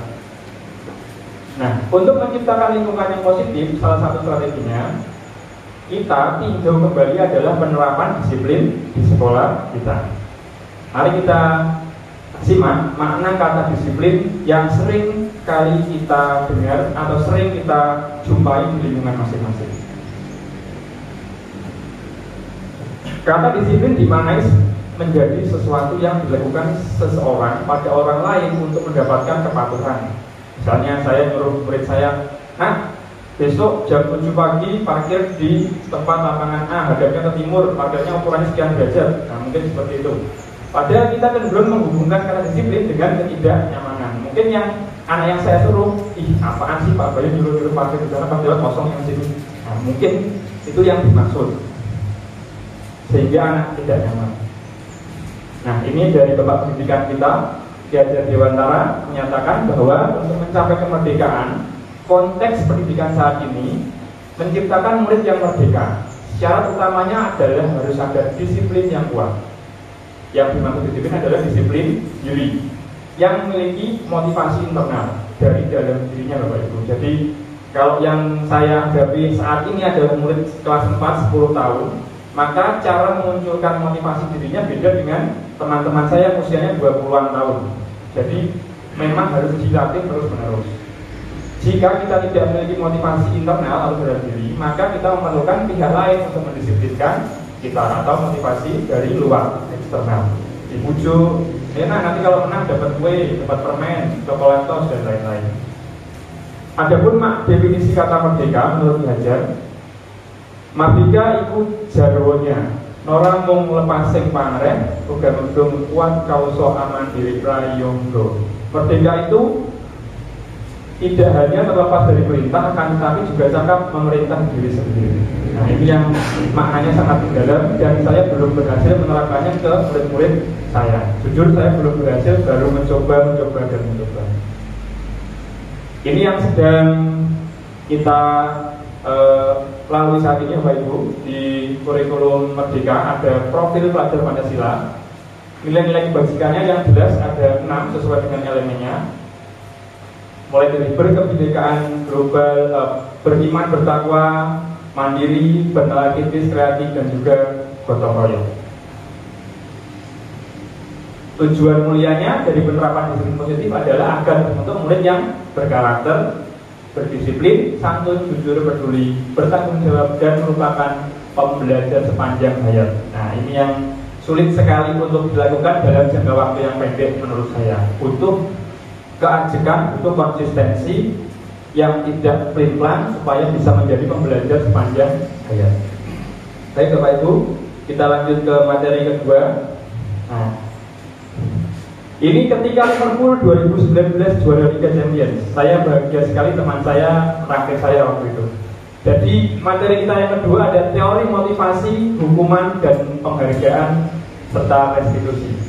Nah, untuk menciptakan lingkungan yang positif, salah satu strateginya kita tinjau kembali adalah penerapan disiplin di sekolah kita. Mari kita simak makna kata disiplin yang sering kali kita dengar atau sering kita jumpai di lingkungan masing-masing. Kata disiplin dimaknai menjadi sesuatu yang dilakukan seseorang pada orang lain untuk mendapatkan kepatuhan. Misalnya saya nyuruh murid saya, besok jam 7 pagi parkir di tempat lapangan A, hadapnya ke timur, parkirnya ukurannya sekian derajat. Nah, mungkin seperti itu. Padahal kita cenderung menghubungkan kata disiplin dengan ketidaknyamanan. Mungkin yang anak yang saya suruh, apaan sih Pak Bayu nyuruh parkir di sana, padahal kosong yang sini. Nah, mungkin itu yang dimaksud, sehingga anak tidak nyaman. Nah, ini dari Bapak Pendidikan kita, Ki Hajar Dewantara, menyatakan bahwa untuk mencapai kemerdekaan, konteks pendidikan saat ini menciptakan murid yang merdeka. Syarat utamanya adalah harus ada disiplin yang kuat. Yang dimaksud disiplin adalah disiplin diri yang memiliki motivasi internal dari dalam dirinya, Bapak Ibu. Jadi kalau yang saya hadapi saat ini adalah murid kelas 4 10 tahun, maka cara memunculkan motivasi dirinya beda dengan teman-teman saya yang usianya 20-an tahun. Jadi memang harus dilatih terus-menerus. Jika kita tidak memiliki motivasi internal atau dalam diri, maka kita memerlukan pihak lain untuk mendisiplinkan kita atau motivasi dari luar, eksternal. Dibujuk, nanti kalau menang dapat kue, dapat permen, coklat tos, dan lain-lain. Adapun definisi kata merdeka menurut Ki Hajar, merdeka iku jarwonya orang mung lepas sing pangreh, uga mendung kuat kauso aman diri prayonggo. Merdeka itu tidak hanya terlepas dari perintah, akan tetapi juga cakap memerintah diri sendiri. Nah, ini yang maknanya sangat mendalam dan saya belum berhasil menerapkannya ke murid-murid saya. Jujur saya belum berhasil, baru mencoba. Ini yang sedang kita lalui saat ini, Bapak Ibu. Di kurikulum Merdeka ada profil pelajar Pancasila. Nilai-nilai kebajikannya yang jelas ada 6 sesuai dengan elemennya. Mulai dari berkebinekaan global, beriman, bertakwa, mandiri, bernalar kritis, kreatif, dan juga gotong royong. Tujuan mulianya dari penerapan disiplin positif adalah agar membentuk murid yang berkarakter, berdisiplin, santun, jujur, peduli, bertanggung jawab, dan merupakan pembelajar sepanjang hayat. Nah, ini yang sulit sekali untuk dilakukan dalam jangka waktu yang pendek menurut saya. Butuh keajekan, butuh konsistensi yang tidak pelin-pelan supaya bisa menjadi pembelajar sepanjang hayat. Baik Bapak Ibu, kita lanjut ke materi kedua. Nah, ini ketika Liverpool 2019 juara Liga Champions, saya bahagia sekali teman saya raktir saya waktu itu. Jadi materi kita yang kedua ada teori motivasi, hukuman, dan penghargaan serta restitusi.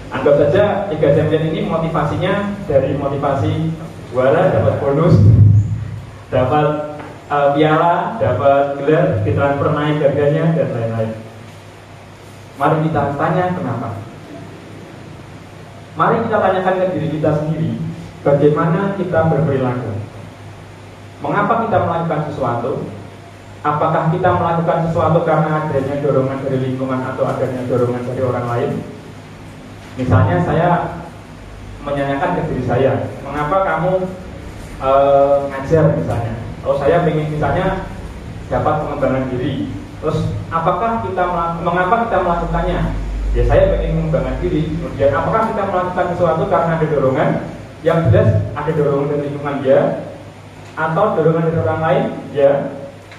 Anggap saja Liga Champions ini motivasinya dari motivasi juara, dapat bonus, dapat piala, dapat gelar, ditransfer naik harganya dan lain-lain. Mari kita tanya kenapa. Mari kita tanyakan ke diri kita sendiri, bagaimana kita berperilaku. Mengapa kita melakukan sesuatu? Apakah kita melakukan sesuatu karena adanya dorongan dari lingkungan atau adanya dorongan dari orang lain? Misalnya saya menanyakan ke diri saya, mengapa kamu ngajar misalnya? Kalau saya ingin misalnya dapat pengembangan diri, terus mengapa kita melakukannya? Ya saya ingin mengembangkan diri. Kemudian apakah kita melakukan sesuatu karena ada dorongan? Yang jelas ada dorongan dari lingkungan ya, atau dorongan dari orang lain ya,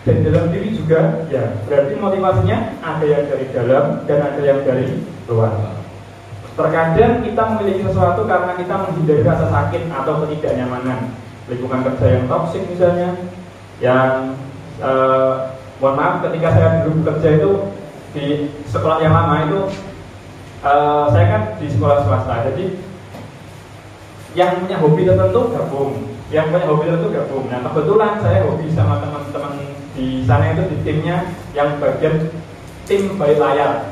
dan dalam diri juga ya. Berarti motivasinya ada yang dari dalam dan ada yang dari luar. Terkadang kita memiliki sesuatu karena kita menghindari rasa sakit atau ketidaknyamanan, lingkungan kerja yang toksik misalnya, yang mohon maaf, ketika saya dulu bekerja itu di sekolah yang lama itu, saya kan di sekolah swasta, jadi yang punya hobi tertentu gabung, Nah kebetulan saya hobi sama teman-teman di sana itu di timnya yang bagian tim balik layar,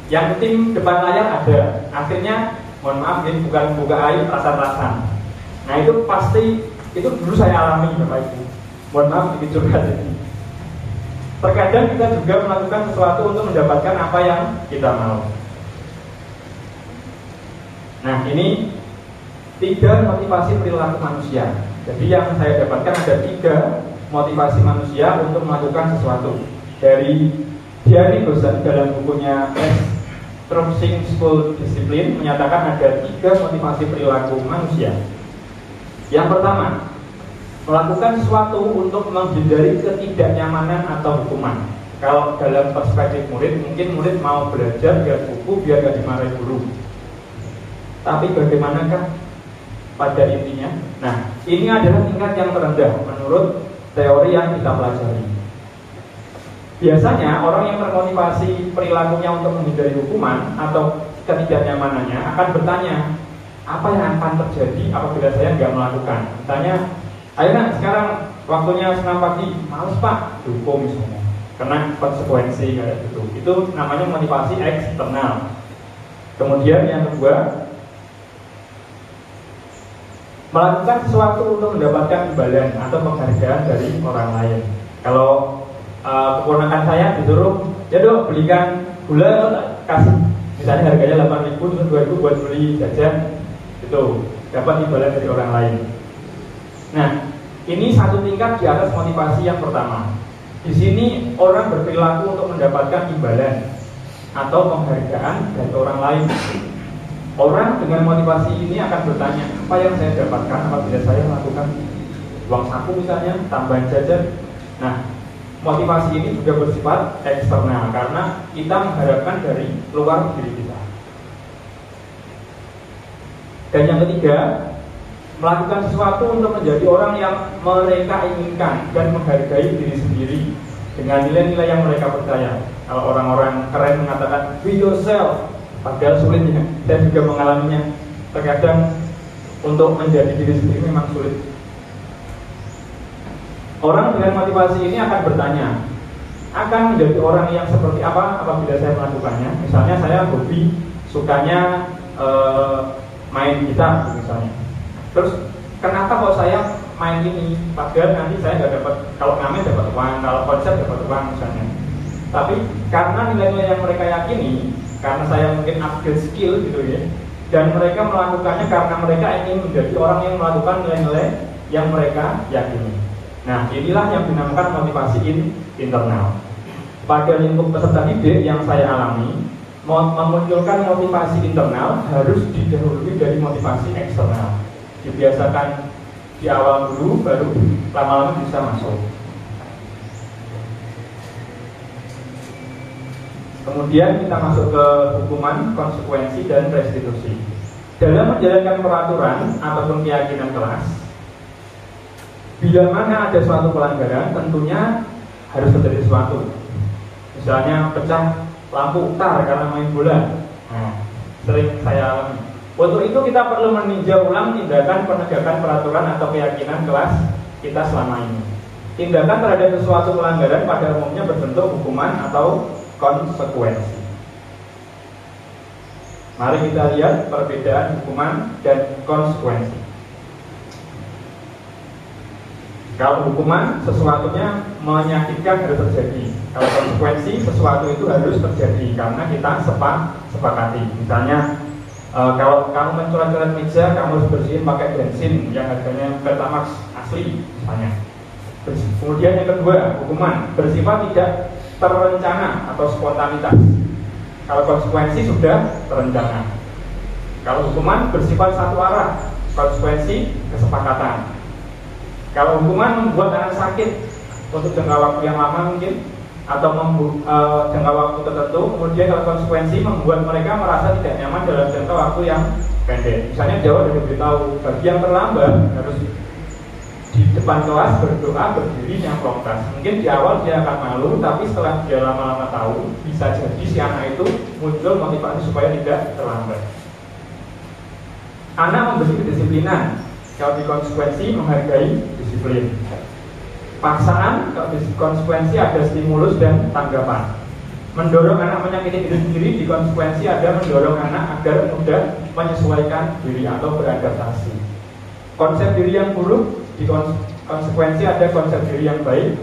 yang tim depan layar ada. Akhirnya mohon maaf ini bukan buka air rasan-rasan. Nah itu pasti itu dulu saya alami Bapak Ibu. Mohon maaf sedikit curhat ini. Terkadang kita juga melakukan sesuatu untuk mendapatkan apa yang kita mau. Nah ini 3 motivasi perilaku manusia. Jadi yang saya dapatkan ada 3 motivasi manusia untuk melakukan sesuatu. Dari Diary Gosan dalam bukunya Instructing School Discipline menyatakan ada 3 motivasi perilaku manusia. Yang pertama, melakukan sesuatu untuk menghindari ketidaknyamanan atau hukuman. Kalau dalam perspektif murid, mungkin murid mau belajar biar buku, biar gak dimarahi guru. Tapi bagaimanakah pada intinya? Nah, ini adalah tingkat yang terendah menurut teori yang kita pelajari. Biasanya orang yang termotivasi perilakunya untuk menghindari hukuman atau ketidaknyamanannya akan bertanya, apa yang akan terjadi apabila saya nggak melakukan? Misalnya, ayo nak sekarang waktunya senam pagi, males pak, dukung misalnya, kena konsekuensi kayak gitu. Itu namanya motivasi eksternal. Kemudian yang kedua, melakukan sesuatu untuk mendapatkan imbalan atau penghargaan dari orang lain. Kalau keponakan saya disuruh, ya dok belikan gula, kasih misalnya harganya 8.000 terus 2.000 buat beli jajan, itu dapat imbalan dari orang lain. Nah, ini satu tingkat di atas motivasi yang pertama. Di sini orang berperilaku untuk mendapatkan imbalan atau penghargaan dari orang lain. Orang dengan motivasi ini akan bertanya, apa yang saya dapatkan apabila saya melakukan uang saku misalnya, tambahan jajan. Nah, motivasi ini juga bersifat eksternal karena kita mengharapkan dari luar diri kita. Dan yang ketiga, melakukan sesuatu untuk menjadi orang yang mereka inginkan dan menghargai diri sendiri dengan nilai-nilai yang mereka percaya. Kalau orang-orang keren mengatakan be yourself, padahal sulitnya, saya juga mengalaminya. Terkadang untuk menjadi diri sendiri memang sulit. Orang dengan motivasi ini akan bertanya, akan menjadi orang yang seperti apa apabila saya melakukannya. Misalnya saya hobi, sukanya main gitar misalnya. Terus kenapa kok saya main ini? Padahal nanti saya nggak dapat, kalau ngamen dapat uang, kalau konser dapat uang misalnya. Tapi karena nilai-nilai yang mereka yakini, karena saya mungkin upgrade skill gitu ya, dan mereka melakukannya karena mereka ingin menjadi orang yang melakukan nilai-nilai yang mereka yakini. Nah, inilah yang dinamakan motivasi internal. Pada lingkup peserta didik yang saya alami, memunculkan motivasi internal harus didahului dari motivasi eksternal. Dibiasakan di awal dulu, baru lama-lama bisa masuk. Kemudian kita masuk ke hukuman, konsekuensi, dan restitusi. Dalam menjalankan peraturan ataupun keyakinan kelas, bila mana ada suatu pelanggaran, tentunya harus terjadi sesuatu. Misalnya pecah lampu tar karena main bola. Nah, sering saya alami. Untuk itu kita perlu meninjau ulang tindakan penegakan peraturan atau keyakinan kelas kita selama ini. Tindakan terhadap sesuatu pelanggaran pada umumnya berbentuk hukuman atau konsekuensi. Mari kita lihat perbedaan hukuman dan konsekuensi. Kalau hukuman, sesuatunya menyakitkan harus terjadi. Kalau konsekuensi, sesuatu itu harus terjadi karena kita sepakati. Misalnya, kalau kamu mencoret-coret meja, kamu harus bersihin pakai bensin yang harganya Pertamax asli, misalnya. Kemudian yang kedua, hukuman bersifat tidak terencana atau spontanitas. Kalau konsekuensi sudah terencana. Kalau hukuman bersifat satu arah, konsekuensi kesepakatan. Kalau hukuman membuat anak sakit untuk jangka waktu yang lama mungkin, atau jangka waktu tertentu, kemudian kalau konsekuensi membuat mereka merasa tidak nyaman dalam jangka waktu yang pendek. Misalnya Jawa sudah diberitahu, bagi yang terlambat harus di depan kelas berdoa berdiri nyamplong tas. Mungkin di awal dia akan malu, tapi setelah dia lama-lama tahu, bisa jadi si anak itu muncul motivasi supaya tidak terlambat. Anak memberi kedisiplinan. Kalau di konsekuensi menghargai disiplin. Paksaan, kalau di konsekuensi ada stimulus dan tanggapan. Mendorong anak menyakiti diri sendiri, di konsekuensi ada mendorong anak agar mudah menyesuaikan diri atau beradaptasi. Konsep diri yang buruk, di konsekuensi ada konsep diri yang baik.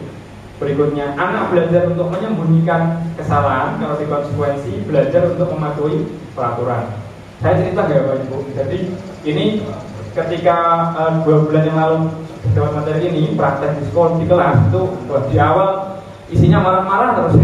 Berikutnya, anak belajar untuk menyembunyikan kesalahan. Kalau di konsekuensi belajar untuk mematuhi peraturan. Saya cerita nggak Bapak Ibu. Jadi ini ketika 2 bulan yang lalu dapat materi ini praktek di sekolah di kelas itu di awal isinya marah-marah terus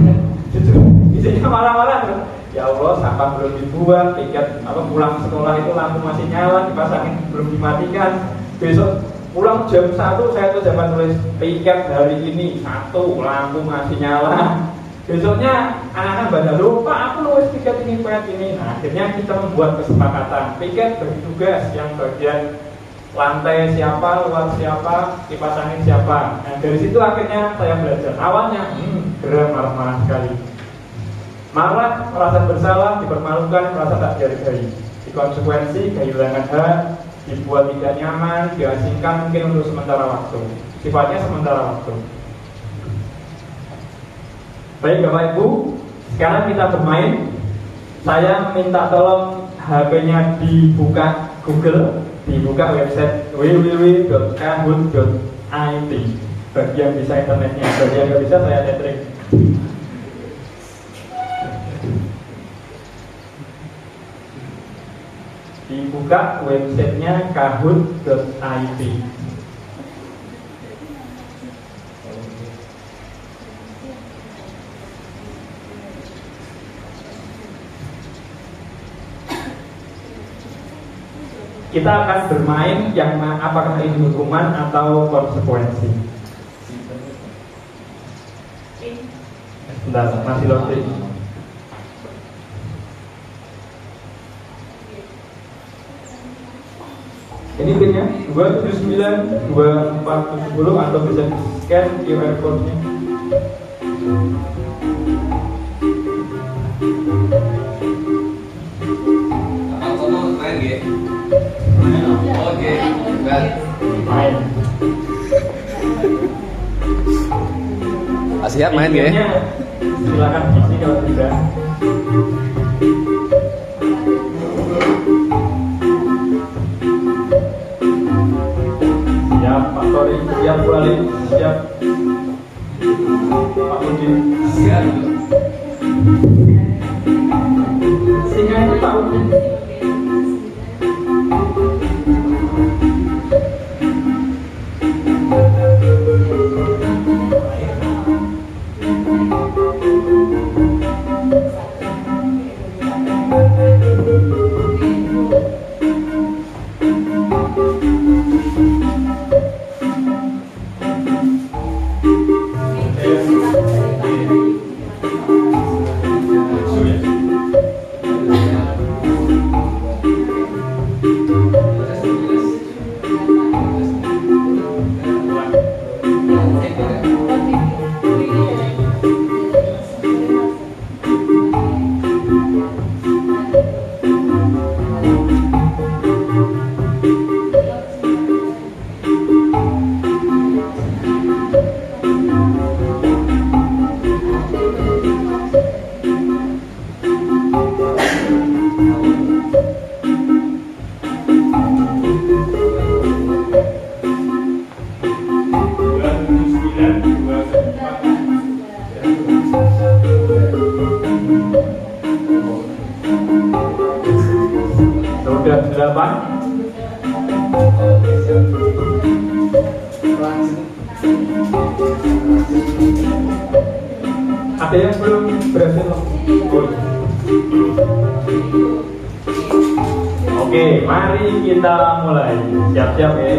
isinya marah-marah terus. Ya Allah, sampah belum dibuang, tiket pulang sekolah itu lampu masih nyala, dipasangin belum dimatikan. Besok pulang jam 1 saya tuh dapat tulis tiket hari ini 1, lampu masih nyala. Besoknya anak-anak pada lupa aku nulis tiket ini. Nah, akhirnya kita membuat kesepakatan tiket bagi tugas, yang bagian lantai siapa, luar siapa, kipas angin siapa. Nah, dari situ akhirnya saya belajar. Awalnya geram, marah-marah sekali. Marah, merasa bersalah, dipermalukan, merasa tak dihargai. Di konsekuensi kehilangan hak, dibuat tidak nyaman, diasingkan mungkin untuk sementara waktu. Sifatnya sementara waktu. Baik Bapak Ibu, sekarang kita bermain. Saya minta tolong HP-nya dibuka Google, dibuka website www.kahoot.it. Bagi yang bisa internetnya, bagi yang nggak bisa saya tethering. Dibuka websitenya kahoot.it. Kita akan bermain yang apakah ini hukuman atau konsekuensi. Bentar, masih loading. Ini pinnya 2792470 atau bisa scan QR code-nya. Main gitu. Oke, main. Siap main ya? Silakan isi kalau tidak. Siap Pak Tori, siap Bu Ali, siap Pak Udin, siap. Singa itu Pak Udin. Udah 8. Ada yang belum berhasil? Oke, mari kita mulai. Siap-siap ya.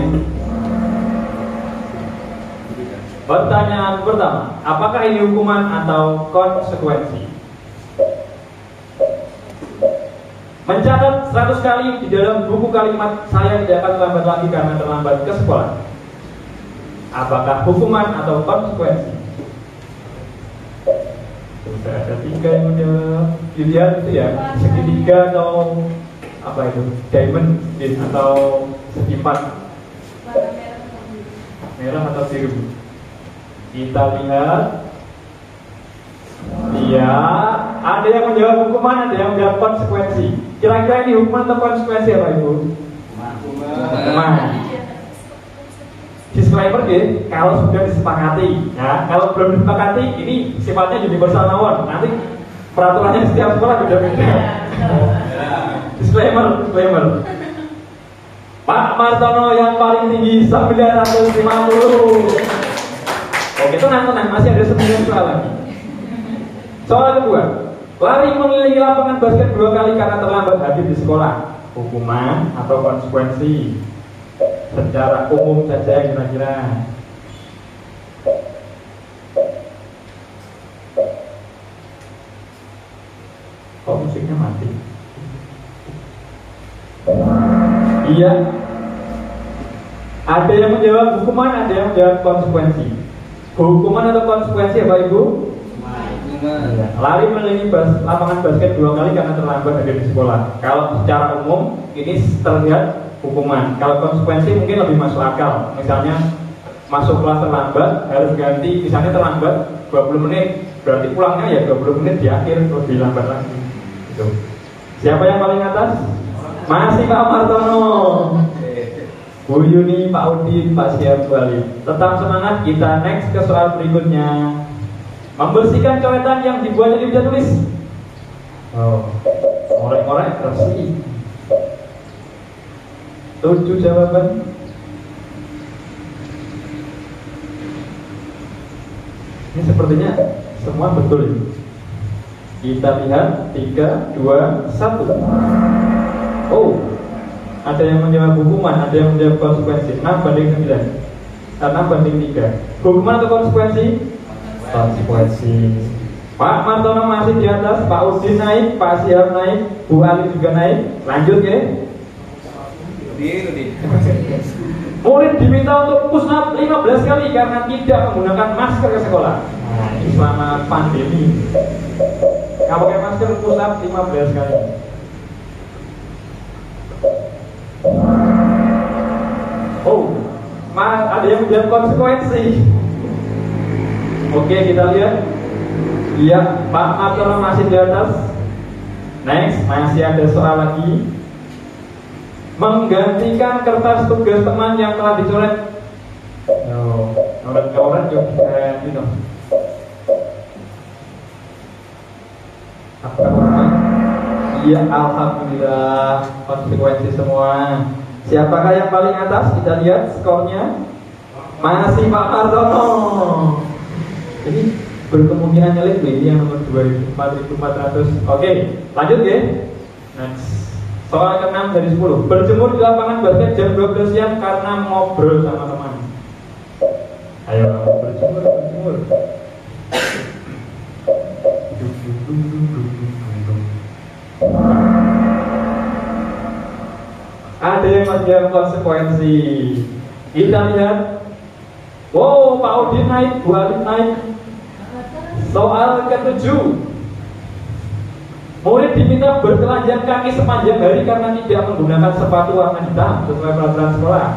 Pertanyaan pertama, apakah ini hukuman atau konsekuensi? Mencatat 100 kali di dalam buku kalimat saya tidak akan terlambat lagi karena terlambat ke sekolah. Apakah hukuman atau konsekuensi? Sudah ada 3 yang menjawab. Dilihat itu ya, segitiga atau apa itu? Diamond atau segi 4? Merah atau biru? Kita lihat. Iya, ada yang menjawab hukuman, ada yang menjawab konsekuensi. Kira-kira ini hukuman atau konsekuensi apa Ibu? Hukuman. Disclaimer ya, kalau sudah disepakati, ya, kalau belum disepakati, ini sifatnya universal mawon. Nanti peraturannya setiap sekolah beda-beda. Disclaimer. Pak Martono yang paling tinggi 950. Oke, tenang, masih ada 9 soal lagi. Soal kedua, lari mengelilingi lapangan basket 2 kali karena terlambat hadir di sekolah. Hukuman atau konsekuensi? Secara umum saja kira-kira. Kok musiknya mati? Iya. Ada yang menjawab hukuman, ada yang menjawab konsekuensi. Hukuman atau konsekuensi apa Ibu? Ya. Lari mengelilingi lapangan basket 2 kali karena terlambat hadir di sekolah. Kalau secara umum ini terlihat hukuman. Kalau konsekuensi mungkin lebih masuk akal. Misalnya masuk kelas terlambat harus ganti, misalnya terlambat 20 menit, berarti pulangnya ya 20 menit di akhir, lebih lambat lagi. Gitu. Siapa yang paling atas? Masih Pak Martono. Bu Yuni, Pak Udin, Pak Siap Bali. Tetap semangat, kita next ke soal berikutnya. Membersihkan coretan yang dibuat jadi meja tulis. Orek-orek bersih. 7 jawaban. Ini sepertinya semua betul. Kita lihat 3, 2, 1. Oh, ada yang menjawab hukuman, ada yang menjawab konsekuensi. 6 banding 9. 6 banding 3. Hukuman atau konsekuensi? Konsekuensi. Pak Martono masih di atas, Pak Udin naik, Pak Siap naik, Bu Ali juga naik. Lanjut ya. Murid diminta untuk push up 15 kali karena tidak menggunakan masker ke sekolah. Nah, ini selama pandemi. Nggak pakai masker, push up 15 kali. Oh, ada yang menjawab konsekuensi. Oke, kita lihat. Iya, Pak Martono masih di atas. Next, masih ada soal lagi. Menggantikan kertas tugas teman yang telah dicoret. Coret-coret juga gitu. Iya, alhamdulillah konsekuensi semua. Siapakah yang paling atas? Kita lihat skornya. Masih Pak Martono. Ini berkemungkinan nyelip ini yang nomor 4.400. Oke, lanjut ya. Next. Soal ke-6 dari 10. Berjemur di lapangan basket jam 12 siang karena ngobrol sama teman. Ayo berjemur. Ada yang masih konsekuensi. Kita lihat. Wow, Pak Udin naik, Bu Alif naik. Soal ke-7. Murid diminta bertelanjang kaki sepanjang hari karena tidak menggunakan sepatu warna hitam sesuai peraturan sekolah.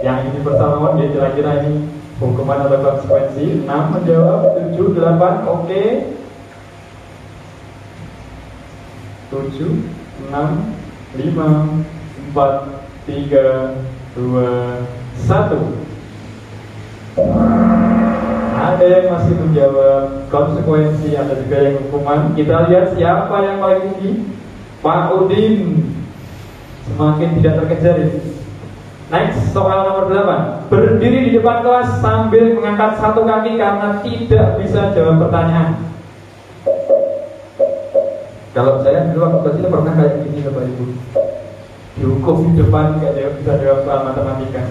Yang ini pertama dia kira-kira ini hukuman atau konsekuensi. 6 menjawab, 7, 8, oke. 7, 6, 5, 4, 3, 2, 1. Ada yang masih menjawab konsekuensi, ada juga yang hukuman. Kita lihat siapa yang paling tinggi. Pak Udin semakin tidak terkejar ini. Next, soal nomor 8. Berdiri di depan kelas sambil mengangkat satu kaki karena tidak bisa jawab pertanyaan. Kalau saya dulu waktu kecil pernah kayak gini Bapak Ibu, dihukum di depan kayak bisa jawab soal matematika.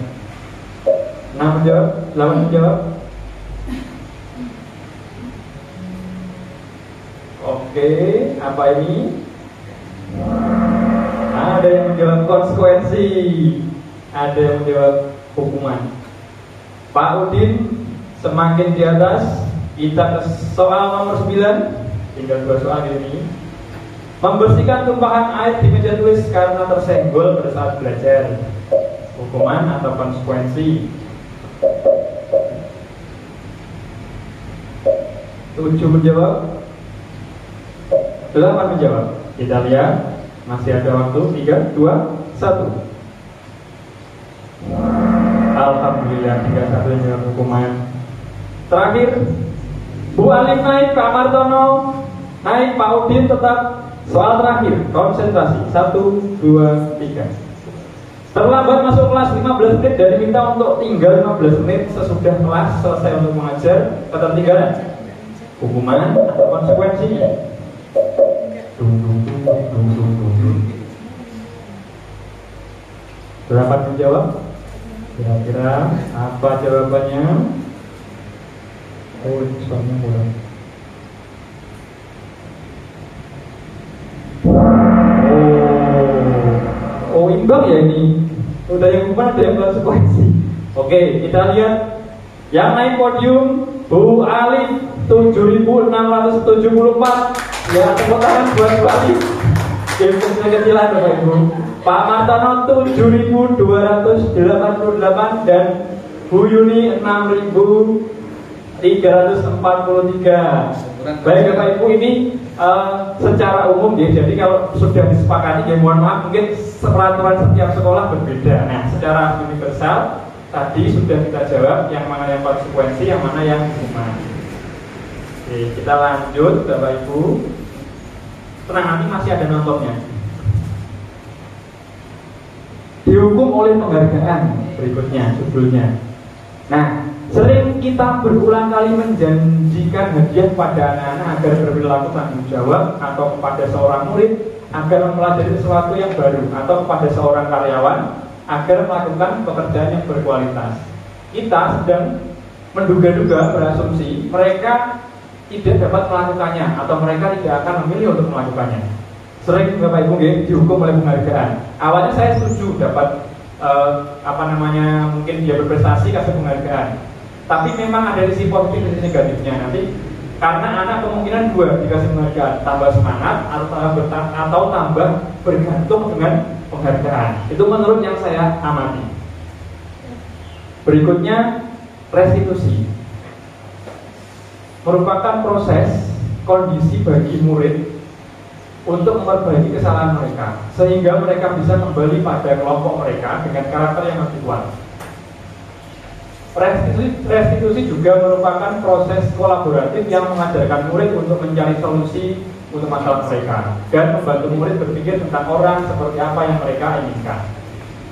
6 menjawab, 8 menjawab. Oke, apa ini? Ada yang menjawab konsekuensi, ada yang menjawab hukuman. Pak Udin semakin di atas. Kita ke soal nomor 9. Tinggal 2 soal ini. Membersihkan tumpahan air di meja tulis karena tersenggol pada saat belajar. Hukuman atau konsekuensi? 7 menjawab, 8 menjawab. Kita lihat, masih ada waktu. 3, 2, 1. Alhamdulillah 31 yang menjawab hukuman. Terakhir, Bu Alif naik, Pak Martono naik, Pak Udin tetap. Soal terakhir, konsentrasi. 1, 2, 3. Terlambat masuk kelas 15 menit dan diminta untuk tinggal 15 menit sesudah kelas selesai untuk mengajar. Ketertinggalan, hukuman atau konsekuensinya? Berapa menjawab? Kira-kira apa jawabannya? Oh, soalnya mulai. Oh, imbang ya ini. Udah yang hukuman, ada yang konsekuensi. Oke, kita lihat. Yang naik podium Bu Alif 7.674. Ya, tepuk tangan buat Bu Alif. Game kecil-kecilan Bapak Ibu. Pak Martono 7.288 dan Bu Yuni 6.343. Baik Bapak Ibu, ini secara umum ya. Jadi kalau sudah disepakati ya mohon maaf, mungkin peraturan setiap sekolah berbeda. Nah, secara universal tadi sudah kita jawab yang mana yang konsekuensi, yang mana yang hukuman. Oke, kita lanjut Bapak Ibu. Tenang, nanti masih ada nontonnya. Dihukum oleh penghargaan berikutnya judulnya. Nah, sering kita berulang kali menjanjikan hadiah pada anak-anak agar berperilaku tanggung jawab, atau kepada seorang murid agar mempelajari sesuatu yang baru, atau kepada seorang karyawan agar melakukan pekerjaan yang berkualitas. Kita sedang menduga-duga, berasumsi mereka tidak dapat melakukannya atau mereka tidak akan memilih untuk melakukannya. Sering Bapak Ibu dihukum oleh penghargaan. Awalnya saya setuju dapat mungkin dia berprestasi kasih penghargaan. Tapi memang ada sisi positif dan sisi negatifnya. Nanti karena anak kemungkinan 2 dikasih penghargaan, tambah semangat atau tambah bergantung dengan penghargaan. Itu menurut yang saya amati. Berikutnya, restitusi merupakan proses kondisi bagi murid untuk memperbaiki kesalahan mereka sehingga mereka bisa kembali pada kelompok mereka dengan karakter yang lebih kuat. Restitusi juga merupakan proses kolaboratif yang mengajarkan murid untuk mencari solusi untuk masalah mereka dan membantu murid berpikir tentang orang seperti apa yang mereka inginkan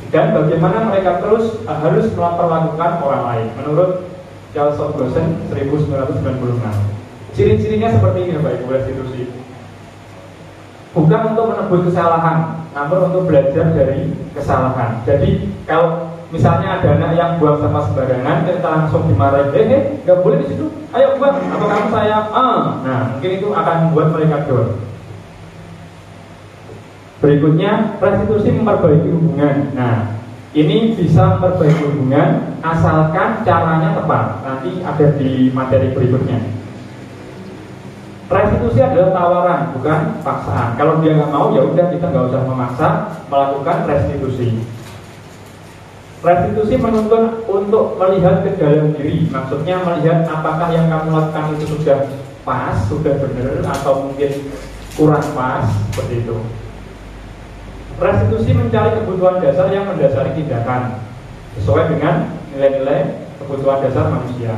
dan bagaimana mereka terus harus memperlakukan orang lain menurut Charles Gosen 1996. Ciri-cirinya seperti ini Bapak Ibu. Restitusi bukan untuk menebus kesalahan, namun untuk belajar dari kesalahan. Jadi kalau misalnya ada anak yang buang sampah sembarangan, kita langsung dimarahin, nggak boleh di situ, ayo buang, atau kamu saya, nah mungkin itu akan membuat mereka down. Berikutnya, restitusi memperbaiki hubungan. Nah, ini bisa memperbaiki hubungan asalkan caranya tepat. Nanti ada di materi berikutnya. Restitusi adalah tawaran, bukan paksaan. Kalau dia nggak mau, ya udah kita nggak usah memaksa melakukan restitusi. Restitusi menuntut untuk melihat ke dalam diri. Maksudnya melihat apakah yang kamu lakukan itu sudah pas, sudah benar, atau mungkin kurang pas, seperti itu. Restitusi mencari kebutuhan dasar yang mendasari tindakan sesuai dengan nilai-nilai kebutuhan dasar manusia.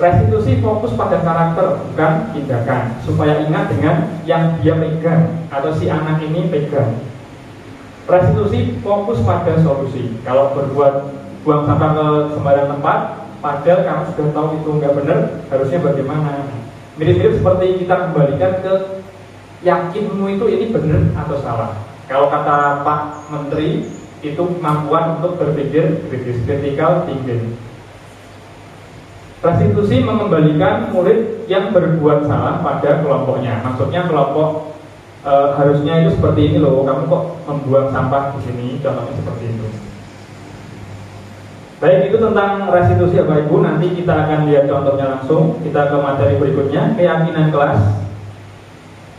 Restitusi fokus pada karakter, bukan tindakan, supaya ingat dengan yang dia pegang atau si anak ini pegang. Restitusi fokus pada solusi. Kalau berbuat buang sampah ke sembarang tempat, padahal kamu sudah tahu itu nggak benar, harusnya bagaimana? Mirip-mirip seperti kita kembalikan ke yakinmu itu ini benar atau salah. Kalau kata Pak Menteri, itu kemampuan untuk berpikir kritis, critical thinking. Restitusi mengembalikan murid yang berbuat salah pada kelompoknya. Maksudnya kelompok harusnya itu seperti ini loh, kamu kok membuang sampah di sini, contohnya seperti itu. Baik, itu tentang restitusi Bapak Ibu. Nanti kita akan lihat contohnya langsung. Kita ke materi berikutnya, keyakinan kelas.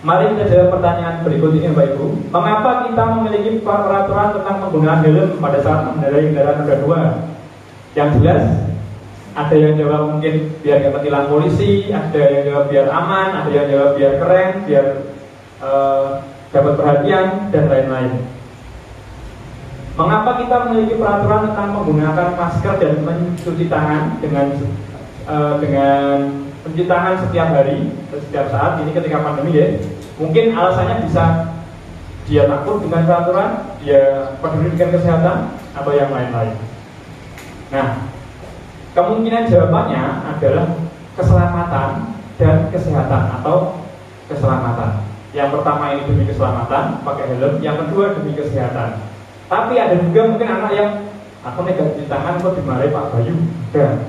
Mari kita jawab pertanyaan berikut ini Bapak Ibu. Mengapa kita memiliki peraturan tentang penggunaan helm pada saat mengendarai kendaraan roda 2? Yang jelas, ada yang jawab mungkin biar nggak ketilang polisi, ada yang jawab biar aman, ada yang jawab biar keren, biar dapat perhatian, dan lain-lain. Mengapa kita memiliki peraturan tentang menggunakan masker dan mencuci tangan dengan mencuci tangan setiap hari, setiap saat ini ketika pandemi ya? Mungkin alasannya bisa dia takut dengan peraturan, dia peduli dengan kesehatan, atau yang lain-lain. Nah, kemungkinan jawabannya adalah keselamatan dan kesehatan atau keselamatan. Yang pertama ini demi keselamatan, pakai helm. Yang kedua demi kesehatan. Tapi ada juga mungkin anak yang aku negatif tangan kok dimarahi Pak Bayu. Dan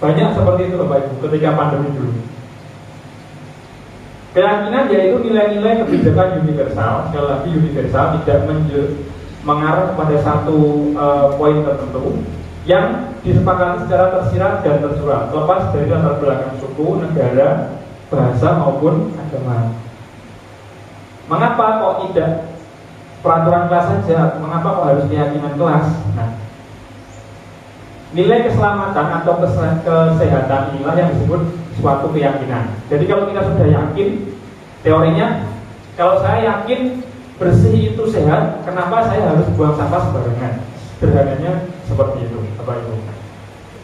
banyak seperti itu Bapak Ibu ketika pandemi dulu. Keyakinan yaitu nilai-nilai kebijakan universal. Sekali lagi universal, tidak mengarah kepada satu poin tertentu yang disepakati secara tersirat dan tersurat, lepas dari latar belakang suku, negara, bahasa maupun agama. Mengapa kok tidak peraturan kelas saja? Mengapa kok harus keyakinan kelas? Nah, nilai keselamatan atau kesehatan inilah yang disebut suatu keyakinan. Jadi kalau kita sudah yakin, teorinya, kalau saya yakin bersih itu sehat, kenapa saya harus buang sampah sembarangan? Sederhananya seperti itu, Bapak Ibu.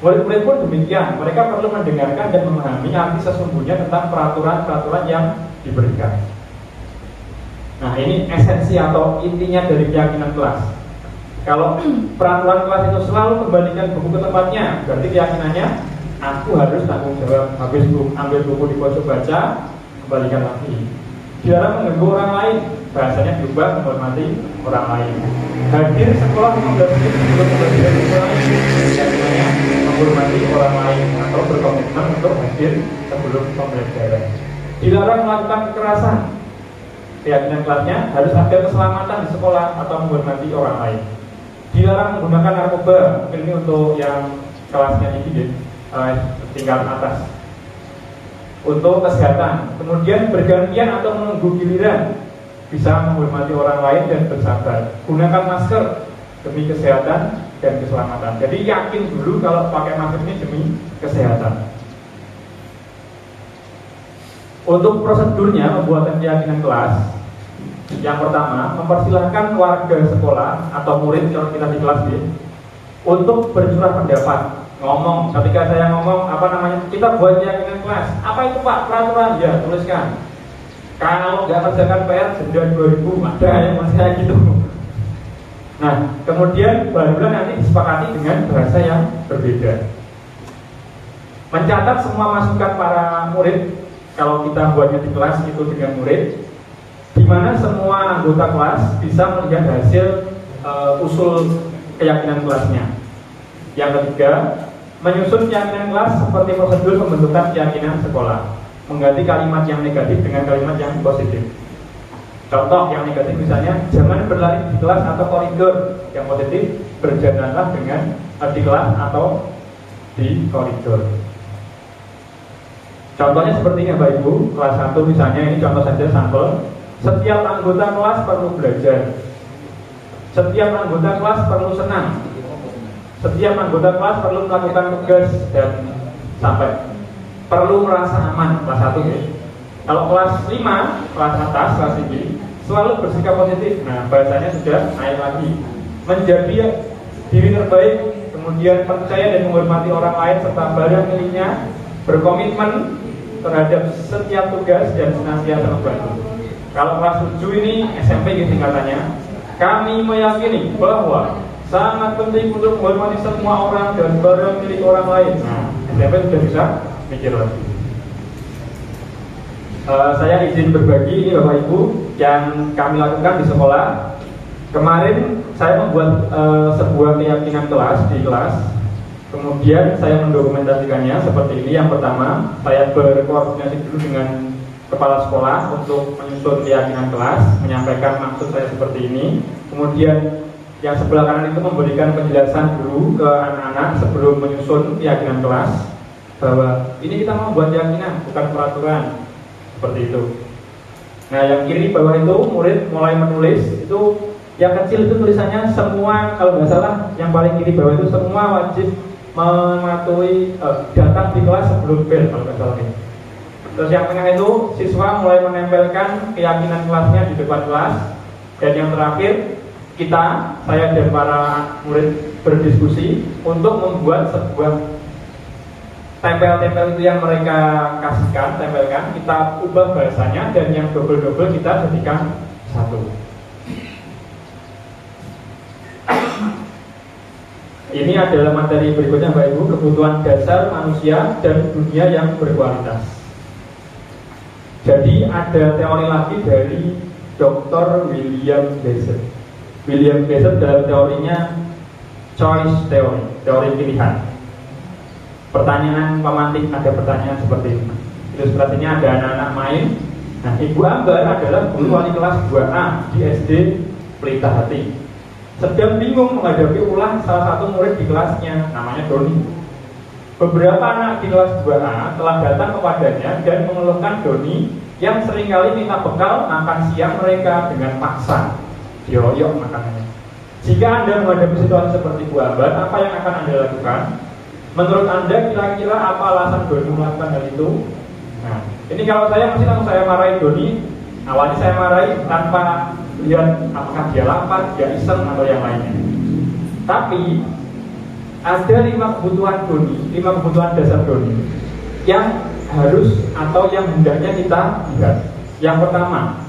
Murid-murid pun demikian, mereka perlu mendengarkan dan memahami arti sesungguhnya tentang peraturan-peraturan yang diberikan. Nah, ini esensi atau intinya dari keyakinan kelas. Kalau peraturan kelas itu selalu kembalikan buku ke tempatnya, berarti keyakinannya aku harus tanggung jawab. Habis ambil buku di pojok baca, kembalikan lagi. Dilarang mengganggu orang lain, bahasanya diubah menghormati orang lain. Hadir sekolah 15 menit sebelum pembelajaran dimulai, keyakinannya menghormati orang lain atau berkomitmen untuk hadir sebelum pembelajaran. Dilarang melakukan kekerasan, keyakinan kelasnya harus ada keselamatan di sekolah atau menghormati orang lain. Dilarang menggunakan narkoba, mungkin ini untuk yang kelasnya ini tingkat atas. Untuk kesehatan, kemudian bergantian atau menunggu giliran, bisa menghormati orang lain dan bersabar. Gunakan masker demi kesehatan dan keselamatan. Jadi yakin dulu kalau pakai masker ini demi kesehatan. Untuk prosedurnya pembuatan keyakinan kelas, yang pertama, mempersilahkan warga sekolah atau murid kalau kita di kelas B untuk bercurah pendapat, ngomong. Ketika saya ngomong, kita buat keyakinan kelas. Apa itu Pak? Peraturan? Ya, tuliskan. Kalau nggak kerjakan PR, denda 2000. Ada yang masih kayak gitu. Nah, kemudian barulah nanti disepakati dengan bahasa yang berbeda. Mencatat semua masukan para murid. Kalau kita buatnya di kelas itu dengan murid, di mana semua anggota kelas bisa melihat hasil usul keyakinan kelasnya. Yang ketiga, menyusun keyakinan kelas seperti prosedur pembentukan keyakinan sekolah, mengganti kalimat yang negatif dengan kalimat yang positif. Contoh yang negatif misalnya, jangan berlari di kelas atau koridor. Yang positif, berjalanlah dengan di kelas atau di koridor. Contohnya seperti ini Bapak Ibu, kelas 1 misalnya, ini contoh saja sampel. Setiap anggota kelas perlu belajar. Setiap anggota kelas perlu senang. Setiap anggota kelas perlu melakukan tugas dan sampai perlu merasa aman. Kelas 1 ya. Kalau kelas 5, kelas atas, kelas tinggi, selalu bersikap positif. Nah, bahasanya sudah naik lagi. Menjadi diri terbaik, kemudian percaya dan menghormati orang lain serta barang miliknya, berkomitmen terhadap setiap tugas dan senantiasa membantu. Kalau kelas 7 ini SMP gitu tingkatannya, kami meyakini bahwa sangat penting untuk menghormati semua orang dan barang milik orang lain. Nah, SMP sudah bisa mikir lagi. Saya izin berbagi ini Bapak Ibu yang kami lakukan di sekolah. Kemarin saya membuat sebuah keyakinan kelas di kelas. Kemudian saya mendokumentasikannya seperti ini. Yang pertama, saya berkoordinasi dulu dengan kepala sekolah untuk menyusun keyakinan kelas, menyampaikan maksud saya seperti ini. Kemudian yang sebelah kanan itu memberikan penjelasan dulu ke anak-anak sebelum menyusun keyakinan kelas bahwa ini kita mau buat keyakinan, bukan peraturan, seperti itu. Nah, yang kiri bawah itu murid mulai menulis. Itu yang kecil itu tulisannya semua, kalau nggak salah yang paling kiri bawah itu semua wajib mematuhi datang di kelas sebelum bel, kalau nggak salah ini. Terus yang tengah itu siswa mulai menempelkan keyakinan kelasnya di depan kelas. Dan yang terakhir saya dan para murid berdiskusi untuk membuat sebuah tempel-tempel itu yang mereka tempelkan, kita ubah bahasanya dan yang double-double kita jadikan satu. Ini adalah materi berikutnya Bapak Ibu, kebutuhan dasar manusia dan dunia yang berkualitas. Jadi ada teori lagi dari Dr. William Glasser. William Glasser dalam teorinya choice theory, teori pilihan. Pertanyaan pemantik, ada pertanyaan seperti ini. Ilustrasinya ada anak-anak main. Nah, Ibu Ambar adalah guru wali kelas 2A di SD Pelita Hati. Sedang bingung menghadapi ulah salah satu murid di kelasnya, namanya Doni. Beberapa anak di kelas 2A telah datang kepadanya dan mengeluhkan Doni yang seringkali minta bekal makan siang mereka dengan paksa. Dioyok makanannya. Jika Anda menghadapi situasi seperti Bu Ambar, apa yang akan Anda lakukan? Menurut Anda kira-kira apa alasan Doni melakukan hal itu? Nah, ini kalau saya mesti langsung saya marahi Doni. Awalnya saya marahi tanpa lihat apakah dia lapar, dia iseng atau yang lainnya. Tapi ada 5 kebutuhan Doni, 5 kebutuhan dasar Doni yang harus atau yang hendaknya kita lihat. Yang pertama,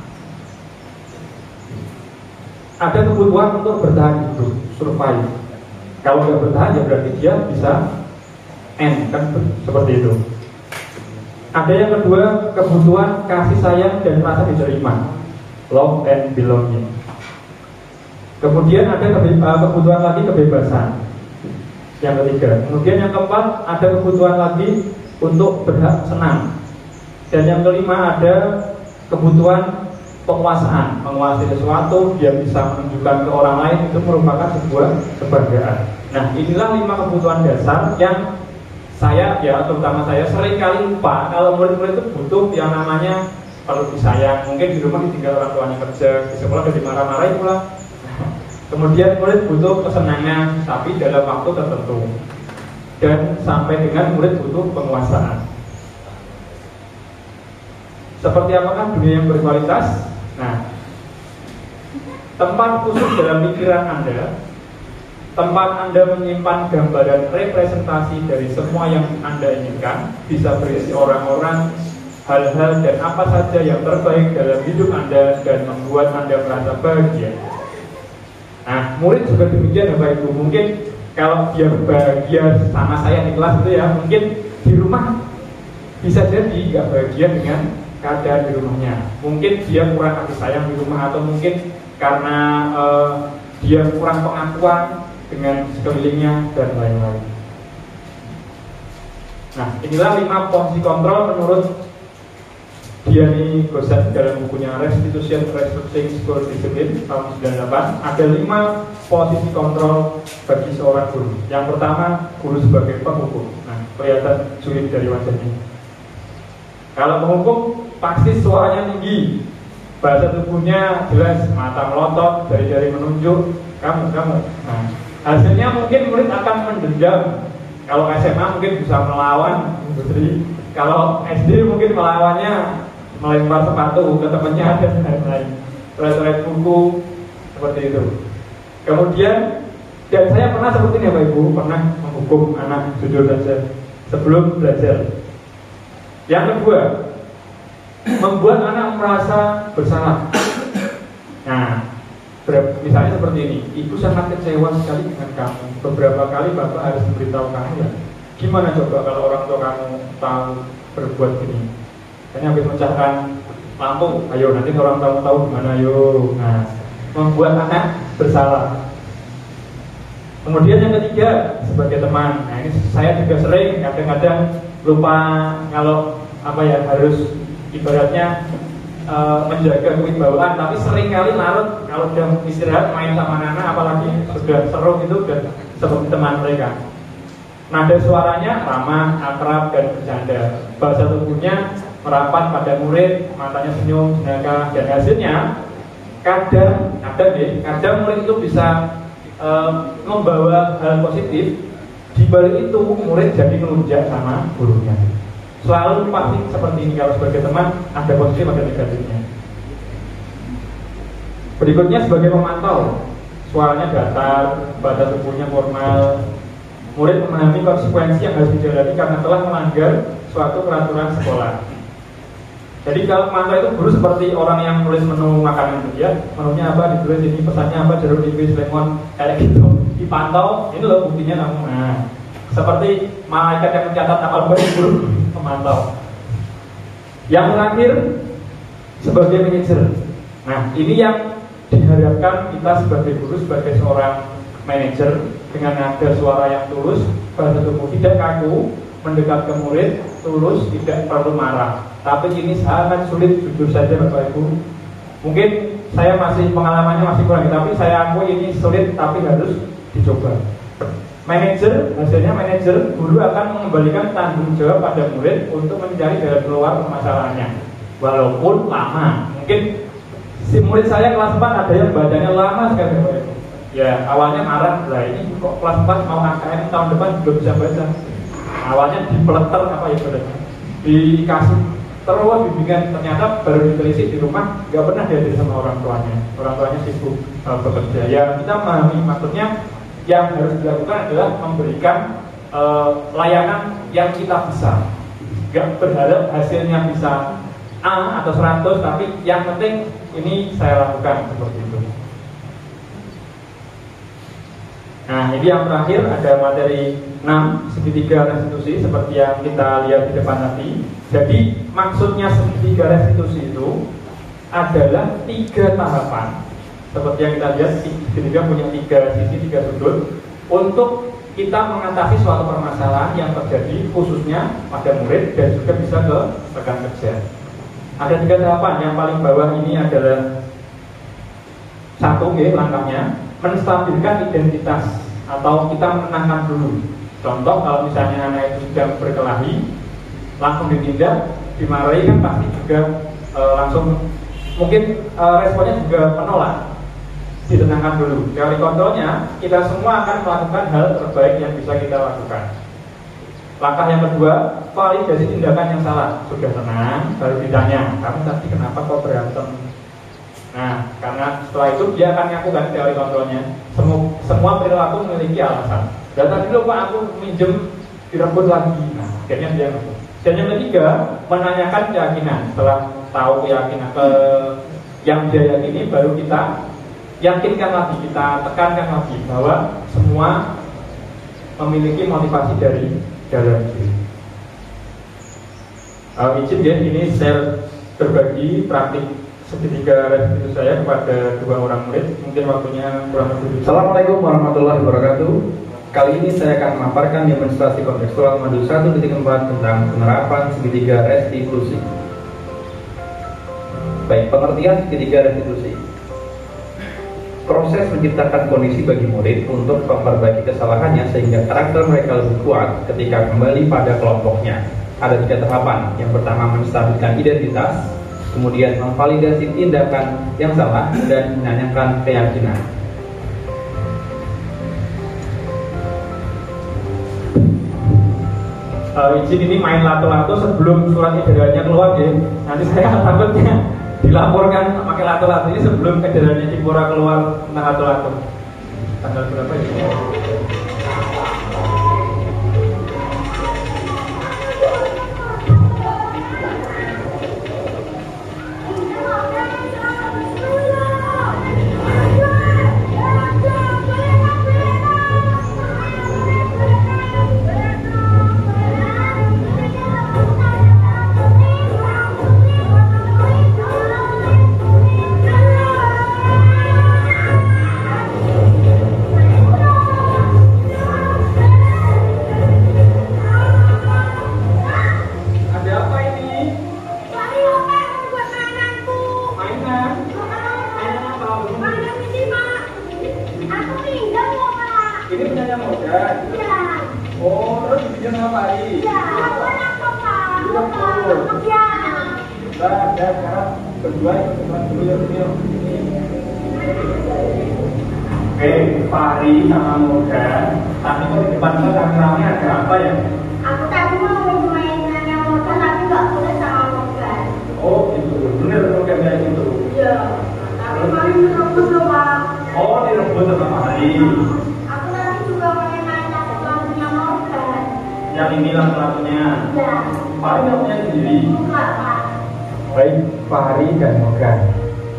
ada kebutuhan untuk bertahan hidup, survive. Kalau nggak bertahan ya berarti dia bisa end, kan seperti itu. Ada yang kedua, kebutuhan kasih sayang dan rasa diterima, love and belonging. Kemudian ada kebutuhan lagi kebebasan, yang ketiga. Kemudian yang keempat, ada kebutuhan lagi untuk berhak senang. Dan yang kelima ada kebutuhan penguasaan, menguasai sesuatu, dia bisa menunjukkan ke orang lain, itu merupakan sebuah kebanggaan. Nah, inilah 5 kebutuhan dasar yang saya, ya terutama saya seringkali lupa. Kalau murid-murid itu butuh yang namanya perlu disayang. Mungkin di rumah ditinggal orang tuanya kerja, di sekolah udah dimarah-marahin pula. Kemudian murid butuh kesenangan, tapi dalam waktu tertentu. Dan sampai dengan murid butuh penguasaan. Seperti apakah dunia yang berkualitas? Nah, tempat khusus dalam pikiran Anda, tempat Anda menyimpan gambaran representasi dari semua yang Anda inginkan, bisa berisi orang-orang, hal-hal dan apa saja yang terbaik dalam hidup Anda dan membuat Anda merasa bahagia. Nah, murid juga demikian ya Bapak Ibu. Mungkin kalau dia bahagia sama saya di kelas itu ya, mungkin di rumah bisa jadi nggak bahagia dengan keadaan di rumahnya. Mungkin dia kurang kasih sayang di rumah, atau mungkin karena dia kurang pengakuan dengan sekelilingnya dan lain-lain. Nah, inilah 5 posisi kontrol menurut Diani Gosset dalam bukunya Restitution Restructuring School Discipline tahun 98. Ada 5 posisi kontrol bagi seorang guru. Yang pertama, guru sebagai penghukum. Nah, kelihatan sulit dari wajahnya. Kalau menghukum pasti suaranya tinggi, bahasa tubuhnya jelas, mata melotot, jari-jari menunjuk, kamu. Nah, hasilnya mungkin murid akan mendendam. Kalau SMA mungkin bisa melawan industri. Kalau SD mungkin melawannya melempar sepatu ke temannya dan lain-lain, coret-coret buku, seperti itu. Kemudian, dan saya pernah seperti ini Bapak Ibu, pernah menghukum anak, jujur saja, sebelum belajar. Yang kedua, membuat anak merasa bersalah. Nah, misalnya seperti ini, ibu sangat kecewa sekali dengan kamu. Beberapa kali bapak harus memberitahu kamu ya. Gimana coba kalau orang tua kamu tahu berbuat gini? Hanya habis memecahkan lampu, ayo nanti orang tahu gimana, ayo. Nah, membuat anak bersalah. Kemudian yang ketiga, sebagai teman, nah ini saya juga sering kadang-kadang lupa kalau harus ibaratnya menjaga kewibawaan, tapi sering kali larut kalau udah istirahat main sama anak, apalagi sudah seru itu udah seperti teman mereka. Nada suaranya ramah, akrab dan bercanda. Bahasa tubuhnya merapat pada murid, matanya senyum, jenaka, dan hasilnya kadang murid itu bisa membawa hal positif. Di balik itu murid jadi melunjak sama gurunya. Selalu pasti seperti ini, kalau sebagai teman ada positif ada negatifnya. Berikutnya sebagai pemantau, suaranya datar, bahasa tubuhnya formal. Murid memahami konsekuensi yang harus dijalani karena telah melanggar suatu peraturan sekolah. Jadi kalau pemantau itu guru seperti orang yang nulis menu makanan itu ya, menunya apa, ditulis ini, pesannya apa, jeruk nipis, lemon, kayak gitu. Dipantau, ini loh buktinya kamu. Nah, seperti malaikat yang mencatat amal baik guru pemantau. Yang terakhir sebagai manajer. Nah, ini yang diharapkan kita sebagai guru, sebagai seorang manajer, dengan nada suara yang tulus, bahasa tubuh tidak kaku, mendekat ke murid, tulus, tidak perlu marah. Tapi ini sangat sulit, jujur saja Bapak Ibu. Mungkin saya pengalamannya masih kurang, tapi saya akui ini sulit, tapi harus dicoba. Manajer, hasilnya manajer, guru akan mengembalikan tanggung jawab pada murid untuk mencari jalan keluar permasalahannya. Walaupun lama, mungkin si murid saya kelas 4 ada yang bacanya lama sekali. Ya, awalnya marah, lah ini kok kelas 4 mau AKM tahun depan belum bisa baca. Awalnya dipeleter dikasih terus bimbingan, ternyata baru ditelisik di rumah, nggak pernah diajar sama orang tuanya sibuk bekerja. Ya, kita memahami maksudnya. Yang harus dilakukan adalah memberikan layanan yang kita bisa. Gak berharap hasilnya bisa A atau 100, tapi yang penting ini saya lakukan seperti itu. Nah, ini yang terakhir ada materi 6 segitiga restitusi seperti yang kita lihat di depan tadi. Jadi maksudnya segitiga restitusi itu adalah 3 tahapan. Seperti yang kita lihat, segitiga punya 3 sisi, 3 sudut untuk kita mengatasi suatu permasalahan yang terjadi khususnya pada murid dan juga bisa ke rekan kerja. Ada 3 tahapan. Yang paling bawah ini adalah 1 langkahnya menstabilkan identitas atau kita menenangkan dulu. Contoh kalau misalnya anak itu sedang berkelahi, langsung ditindak, dimarahi kan pasti juga langsung mungkin responnya juga menolak. Ditenangkan dulu. Teori kontrolnya, kita semua akan melakukan hal terbaik yang bisa kita lakukan. Langkah yang kedua, validasi tindakan yang salah. Sudah tenang, baru ditanya, kamu tadi kenapa kok berantem? Nah, karena setelah itu dia akan ngakukan teori kontrolnya. Semua perilaku memiliki alasan. Dan tadi lupa aku minjem direbut lagi. Nah, akhirnya dia ngaku. Dan yang ketiga, menanyakan keyakinan. Setelah tahu keyakinan yang dia yakini, baru kita yakinkan lagi, kita tekankan lagi bahwa semua memiliki motivasi dari dalam diri. Izin ya, ini share berbagi praktik segitiga restitusi saya kepada 2 orang murid. Mungkin waktunya kurang lebih. Assalamualaikum warahmatullahi wabarakatuh. Kali ini saya akan memaparkan demonstrasi kontekstual modul 1.4 tentang penerapan segitiga restitusi. Baik, pengertian segitiga restitusi. Proses menciptakan kondisi bagi murid untuk memperbaiki kesalahannya sehingga karakter mereka lebih kuat ketika kembali pada kelompoknya. Ada 3 tahapan. Yang pertama, menstabilkan identitas, kemudian memvalidasi tindakan yang salah, dan menanyakan keyakinan. Izin ini main lato-lato sebelum surat edarannya keluar ya. Nanti saya takutnya dilaporkan pakai lato-lato ini sebelum edarannya Cipora keluar tentang lato-lato. Tanggal berapa ya? Fahri. Ya, apa Pak? Ya. Sekarang berdua ikut teman dulu ya, yuk. Oke, Fahri sama Morgan. Tadi kok di depan tuh rame-rame ada apa ya? Aku tadi mau mainan yang Morgan tapi nggak boleh sama Morgan. Oh gitu, bener Morgan kayak gitu. Iya, tapi paling direbut loh Pak. Oh, direbut sama Fahri. Aku tadi juga pengen nanya ke lampunya Morgan. Yang ini lampu-lampunya. Ya. Fahri nggak punya sendiri. Enggak Pak. Baik, Fahri dan Morgan.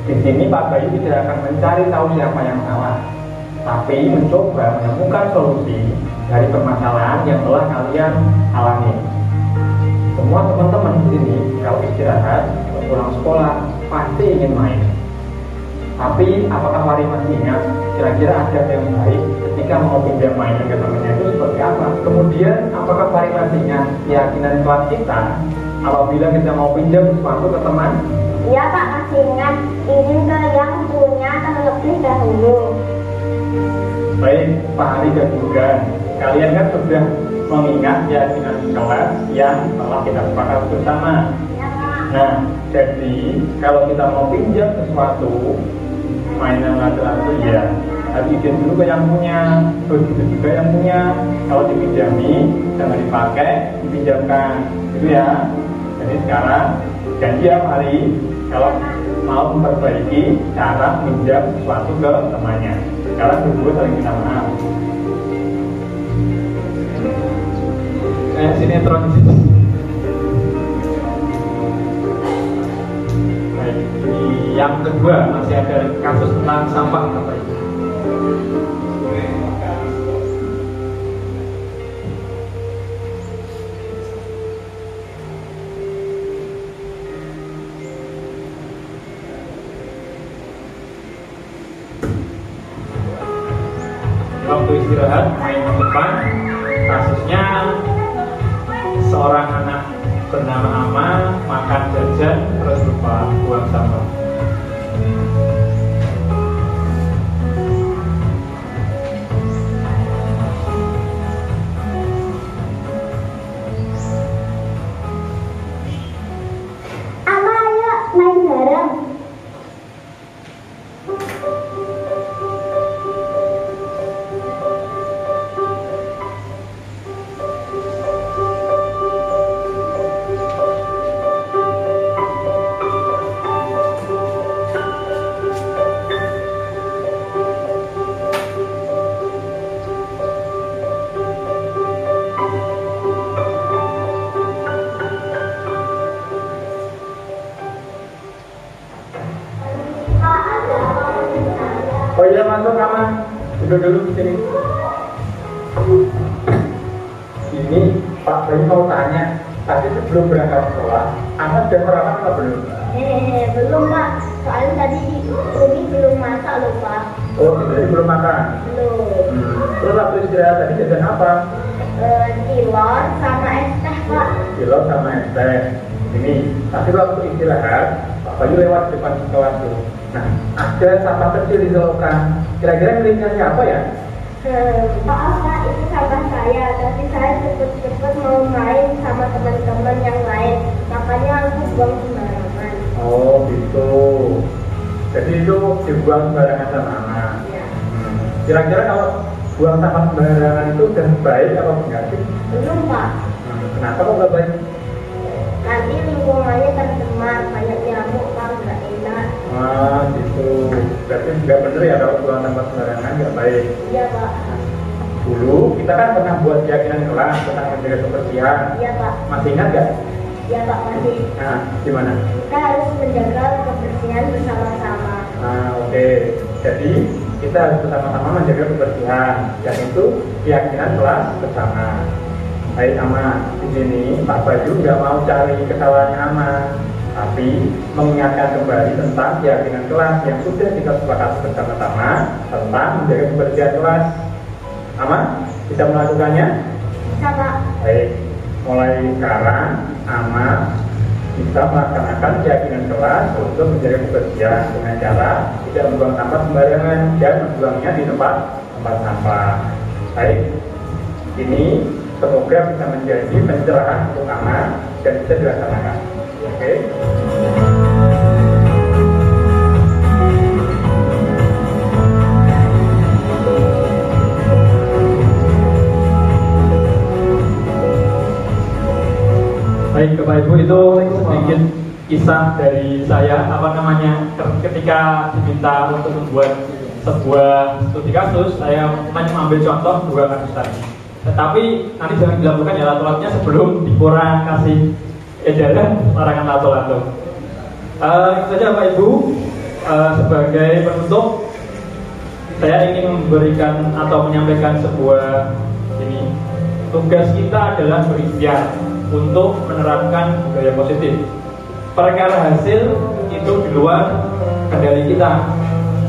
Di sini Pak Bayu tidak akan mencari tahu siapa yang salah, tapi mencoba menemukan solusi dari permasalahan yang telah kalian alami. Semua teman-teman di sini kalau istirahat, pulang sekolah pasti ingin main. Tapi apakah Fahri masih ingat kira-kira ada yang baik ketika mau pinjam mainan ke temannya itu seperti apa? Kemudian apakah Fahri masih ingat keyakinan kelas kita apabila kita mau pinjam sesuatu ke teman? Iya Pak, masih ingat. Ingin ke yang punya terlebih dahulu. Baik, Fahri dan Morgan, kalian kan sudah mengingat keyakinan kelas yang telah kita sepakati bersama. Ya Pak. Nah, jadi kalau kita mau pinjam sesuatu mainan lato-lato ya harus izin dulu ke yang punya, begitu juga yang punya. Kalau dipinjami jangan dipakai, dipinjamkan, gitu ya. Jadi sekarang janji ya Fahri, kalau mau memperbaiki cara pinjam sesuatu ke temannya. Sekarang berdua saling minta maaf. Sinetron sini. Baik, di yang kedua masih ada kasus tentang sampah apa itu? Waktu istirahat main ke depan, kasusnya seorang anak bernama Ama makan jajan terus lupa buang sampah. Ama, ayo main bareng. Oh iya, masuk Ama, duduk dulu di sini. Ini Pak Bayu mau tanya, tadi sebelum berangkat sekolah, Ama sudah sarapan atau belum? Belum Pak. Soalnya tadi Umi belum masak loh Pak. Oh, jadi belum makan. Belum. Terus waktu istirahat tadi jajan apa? Tilor sama es teh Pak. Kilo sama es teh. Ini, tapi waktu istirahat, Pak Bayu lewat depan kelas tuh. Nah, ada sampah kecil di selokan. Kira-kira miliknya siapa ya? Maaf Pak, itu sampah saya. Tapi saya cepet-cepet mau main sama teman-teman yang lain. Makanya aku buang sembarangan. Oh gitu. Jadi itu dibuang sembarangan sama anak. Ya. Kira-kira kalau buang sampah sembarangan itu udah baik atau enggak sih? Belum Pak. Kenapa kok nggak baik? Nanti lingkungannya tercemar, banyak nyamuk Pak, nggak enak. Ah gitu. Berarti nggak bener ya kalau buang sampah sembarangan nggak baik. Iya Pak. Dulu kita kan pernah buat keyakinan kelas tentang menjaga kebersihan. Iya Pak. Masih ingat nggak? Iya Pak, masih. Nah, gimana? Kita harus menjaga kebersihan bersama-sama. Nah, oke. Jadi kita harus bersama-sama menjaga kebersihan. Yang itu keyakinan kelas bersama. Baik Ama, di sini Pak Bayu nggak mau cari kesalahan Ama, tapi mengingatkan kembali tentang keyakinan kelas yang sudah kita sepakati bersama-sama tentang menjaga kebersihan kelas. Ama, bisa melakukannya? Bisa Pak. Baik, mulai sekarang Ama bisa melaksanakan keyakinan kelas untuk menjaga kebersihan dengan cara tidak membuang sampah sembarangan dan membuangnya di tempat sampah. Baik, ini Semoga bisa menjadi pencerahan untuk anak dan bisa dilaksanakan. Oke. Baik, Bapak Ibu, itu sedikit kisah dari saya ketika diminta untuk membuat sebuah studi kasus, saya mengambil contoh 2 kasus tadi. Tetapi nanti jangan dilakukan ya lato-latonya sebelum dikurang kasih edaran larangan lato-lato. Itu saja Bapak Ibu, sebagai penutup saya ingin memberikan atau menyampaikan sebuah tugas kita adalah berikhtiar untuk menerapkan budaya positif. Perkara hasil itu di luar kendali kita.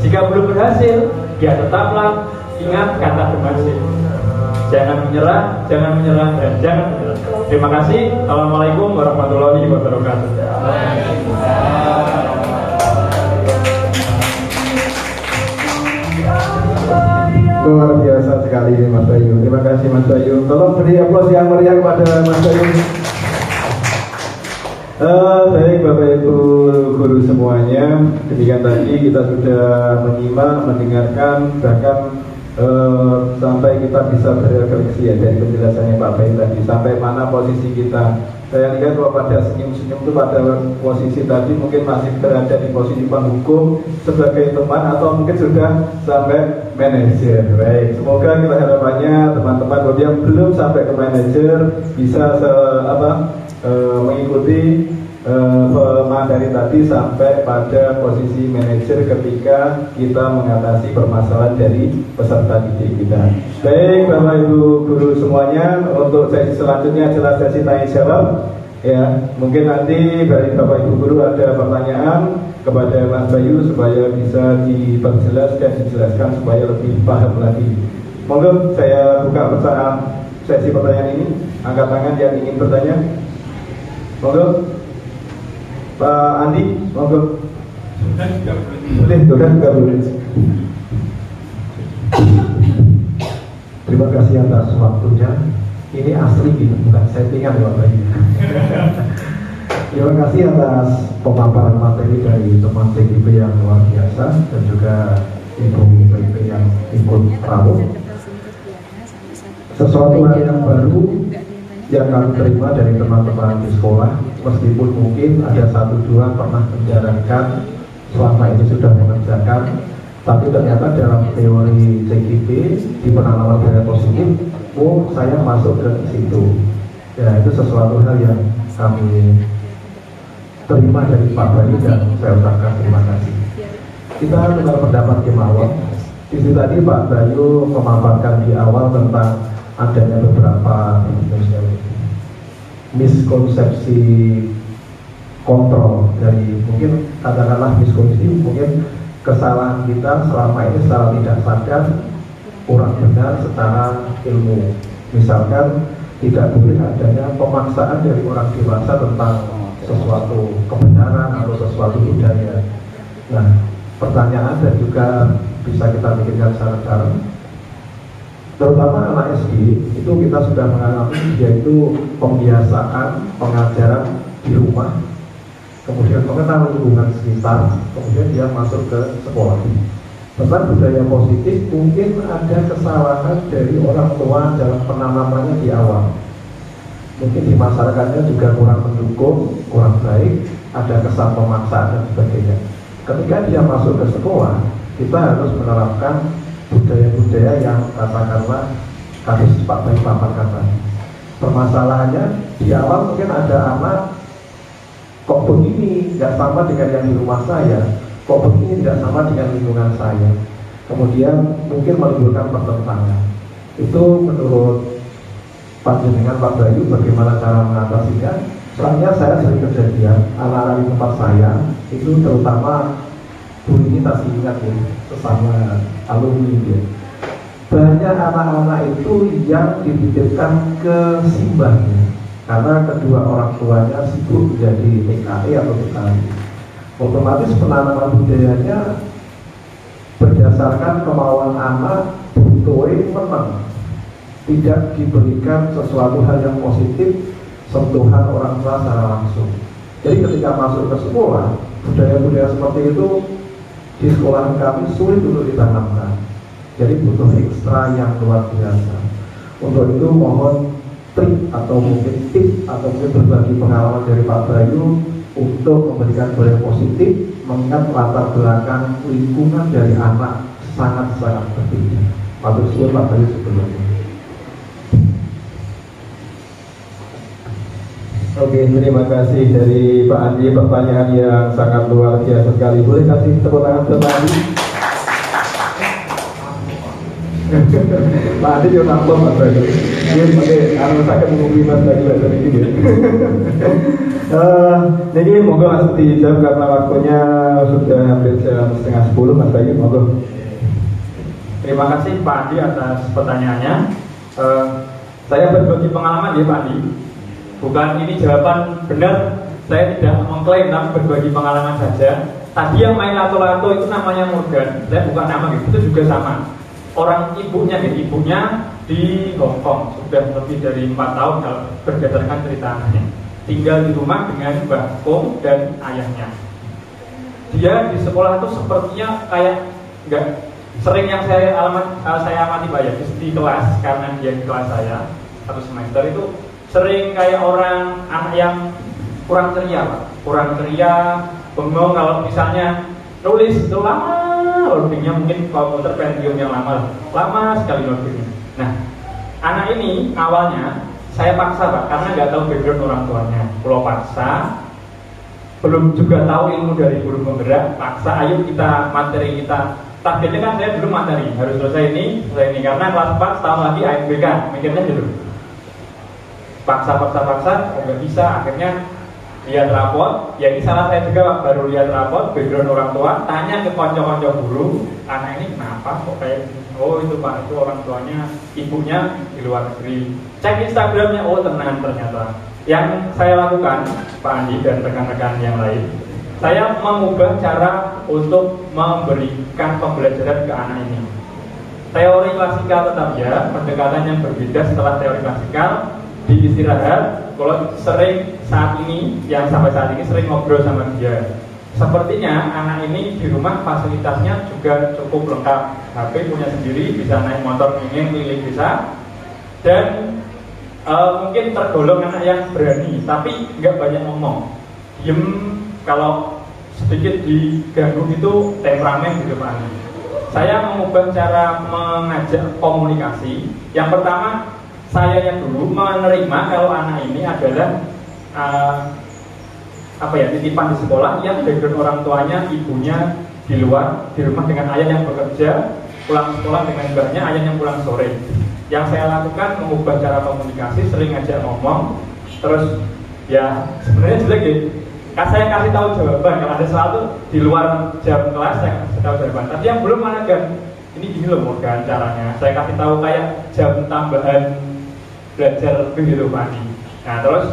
Jika belum berhasil, ya tetaplah ingat kata berhasil. Jangan menyerah, dan jangan menyerah. Terima kasih. Assalamualaikum warahmatullahi wabarakatuh. Luar biasa sekali Mas Bayu. Terima kasih Mas Bayu. Tolong beri aplaus yang meriah kepada Mas Bayu. Baik Bapak Ibu guru semuanya, demikian tadi kita sudah menyimak, mendengarkan, bahkan sampai kita bisa berefleksi ya dari penjelasannya Pak Bayu tadi, sampai mana posisi kita. Saya lihat bahwa pada senyum-senyum itu pada posisi tadi mungkin masih berada di posisi penghukum sebagai teman atau mungkin sudah sampai manajer. Baik, semoga kita harapannya teman-teman yang belum sampai ke manajer bisa mengikuti pemateri tadi sampai pada posisi manajer ketika kita mengatasi permasalahan dari peserta didik kita. Baik Bapak Ibu guru semuanya, untuk sesi selanjutnya adalah sesi tanya jawab. Ya, mungkin nanti dari Bapak Ibu guru ada pertanyaan kepada Mas Bayu supaya bisa diperjelas dan dijelaskan supaya lebih paham lagi. Monggo saya buka sesi pertanyaan ini. Angkat tangan yang ingin bertanya. Monggo. Pak Andi, monggo. Boleh, sudah nggak boleh. Terima kasih atas waktunya. Ini asli gitu, bukan settingan ya Pak. Terima kasih atas pemaparan materi dari teman CGP yang luar biasa dan juga Ibu PP yang ikut ramu. Sesuatu hal yang baru yang kami terima dari teman-teman di sekolah, meskipun mungkin ada 1-2 pernah menjalankan, selama ini sudah mengerjakan, tapi ternyata dalam teori CGP di penanaman budaya positif, saya masuk ke situ. Ya, itu sesuatu hal yang kami terima dari Pak Bayu dan saya ucapkan terima kasih. Kita dengar pendapat Kemawon. Di situ tadi Pak Bayu memaparkan di awal tentang adanya beberapa miskonsepsi kontrol dari mungkin katakanlah miskonsepsi mungkin kesalahan kita selama ini secara tidak sadar kurang benar secara ilmu. Misalkan tidak boleh adanya pemaksaan dari orang dewasa tentang sesuatu kebenaran atau sesuatu budaya. Nah, pertanyaan dan juga bisa kita pikirkan secara dalam, terutama anak SD itu kita sudah mengalami yaitu pembiasaan pengajaran di rumah, kemudian mengenal lingkungan sekitar, kemudian dia masuk ke sekolah. Tentang budaya positif mungkin ada kesalahan dari orang tua dalam penanamannya di awal. Mungkin di masyarakatnya juga kurang mendukung, kurang baik, ada kesan pemaksaan dan sebagainya. Ketika dia masuk ke sekolah, kita harus menerapkan budaya-budaya yang katakanlah kasus Pak Bayu paparkan tadi. Permasalahannya di awal mungkin ada anak kok begini, nggak sama dengan yang di rumah saya, kok begini tidak sama dengan lingkungan saya. Kemudian mungkin menimbulkan pertentangan. Itu menurut panjenengan Pak Bayu bagaimana cara mengatasinya? Soalnya saya sering kejadian anak-anak di tempat saya itu terutama Bu ini masih ingat ya, sesama alumni dia. Banyak anak-anak itu yang dititipkan ke simbahnya karena kedua orang tuanya sibuk menjadi TKI atau TKI. Otomatis penanaman budayanya berdasarkan kemauan anak butuhin menang. tidak diberikan sesuatu hal yang positif, sentuhan orang tua secara langsung. Jadi ketika masuk ke sekolah, budaya-budaya seperti itu di sekolah kami sulit untuk ditanamkan. Jadi butuh ekstra yang luar biasa. Untuk itu mohon trik atau mungkin tips atau mungkin berbagi pengalaman dari Pak Bayu untuk memberikan budaya positif, mengingat latar belakang lingkungan dari anak sangat-sangat berbeda. Matur suwun Pak Bayu sebelumnya. Oke, terima kasih dari Pak Andi, pertanyaan yang sangat luar biasa sekali. Boleh kasih tepuk tangan ke Pak Andi? Pak Andi juga nonton Pak Bayu. Iya, oke, harus saya menunggu Mas lagi bahasa ini ya. Jadi moga langsung dijawab karena waktunya sudah hampir jam 9:30 Mas Bayu, moga. Terima kasih Pak Andi atas pertanyaannya. Saya berbagi pengalaman ya Pak Andi. Bukan ini jawaban benar, saya tidak mengklaim, tapi berbagi pengalaman saja. Tadi yang main lato-lato itu namanya Morgan, saya bukan nama gitu, itu juga sama. Orang ibunya di Hong Kong sudah lebih dari 4 tahun berdasarkan cerita anaknya. Tinggal di rumah dengan Mbah Kong dan ayahnya. Dia di sekolah itu sepertinya kayak enggak sering yang saya amati Pak ya, di kelas, karena dia di kelas saya satu semester itu sering kayak anak yang kurang ceria Pak, kurang ceria, bengong. Kalau misalnya nulis itu lama, loadingnya mungkin komputer Pentium yang lama sekali loadingnya. Nah, anak ini awalnya saya paksa Pak, karena nggak tahu background orang tuanya. Kalau paksa, belum juga tahu ilmu dari guru penggerak, paksa ayo kita materi kita. Targetnya kan saya dulu materi, harus selesai ini, karena kelas 4 setahun lagi AMBK, mikirnya dulu. Paksa, nggak bisa, akhirnya lihat rapot. Ya ini salah saya juga, baru lihat rapot, background orang tua, tanya ke konco-konco guru, anak ini kenapa kok kayak gini? Oh itu Pak, itu orang tuanya, ibunya di luar negeri. Cek Instagramnya, oh tenang ternyata. Yang saya lakukan, Pak Andi dan rekan-rekan yang lain, saya mengubah cara untuk memberikan pembelajaran ke anak ini. Teori klasikal tetap ya, pendekatan yang berbeda setelah teori klasikal. Di istirahat, kalau sering saat ini, yang sampai saat ini sering ngobrol sama dia. Sepertinya anak ini di rumah fasilitasnya juga cukup lengkap. HP punya sendiri, bisa naik motor keliling bisa. Dan mungkin tergolong anak yang berani, tapi nggak banyak ngomong. Diem, kalau sedikit diganggu itu temperamen gitu Pak. Saya mengubah cara mengajak komunikasi. Yang pertama, saya yang dulu menerima kalau anak ini adalah titipan di sekolah yang background orang tuanya, ibunya di luar, di rumah dengan ayah yang bekerja, pulang sekolah dengan mbaknya, ayah yang pulang sore. Yang saya lakukan mengubah cara komunikasi, sering ngajak ngomong, terus ya sebenarnya jelek ya. Saya kasih tahu jawaban, kalau ada sesuatu di luar jam kelas saya kasih tahu jawaban. Tapi yang belum mana kan, ini gini loh Morgan caranya. Saya kasih tahu kayak jam tambahan belajar lebih gitu Pak Andi. Nah terus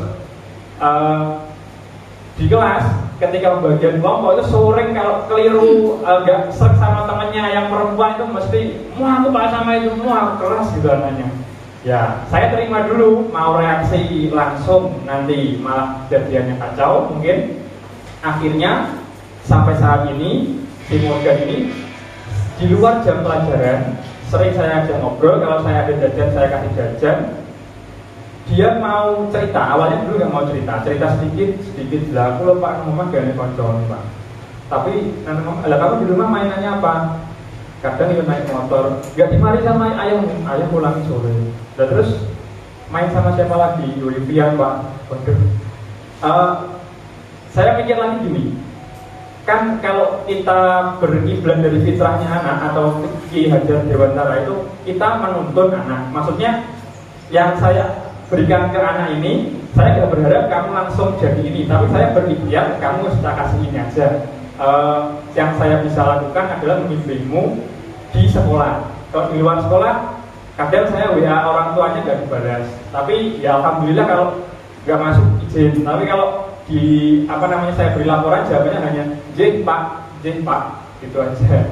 di kelas ketika pembagian kelompok itu sering kalau keliru nggak serk sama temennya yang perempuan itu mesti aku Pak sama itu keras gitu anaknya. Ya saya terima dulu, mau reaksi langsung nanti malah jadiannya kacau mungkin. Akhirnya sampai saat ini si Morgan ini di luar jam pelajaran sering saya ajak ngobrol. Kalau saya ada jajan saya kasih jajan. Dia mau cerita, awalnya dulu nggak mau cerita sedikit lah. Aku lupa ngomong gak nih konco Pak. Tapi lah kamu di rumah mainannya apa? Kadang ikut naik motor, nggak dimari sama ayah pulang sore. Dan terus main sama siapa lagi? Olivia Pak. Saya mikir lagi gini, kan kalau kita berkiblat dari fitrahnya anak atau Ki Hajar Dewantara itu kita menuntun anak. Maksudnya yang saya berikan ke anak ini, saya tidak berharap kamu langsung jadi ini, tapi saya berikhtiar kamu sudah kasih ini aja. Yang saya bisa lakukan adalah membimbingmu di sekolah. Kalau di luar sekolah, kadang saya WA orang tuanya nggak dibalas. Tapi ya alhamdulillah kalau nggak masuk izin. Tapi kalau di saya beri laporan jawabannya hanya J Pak, gitu aja.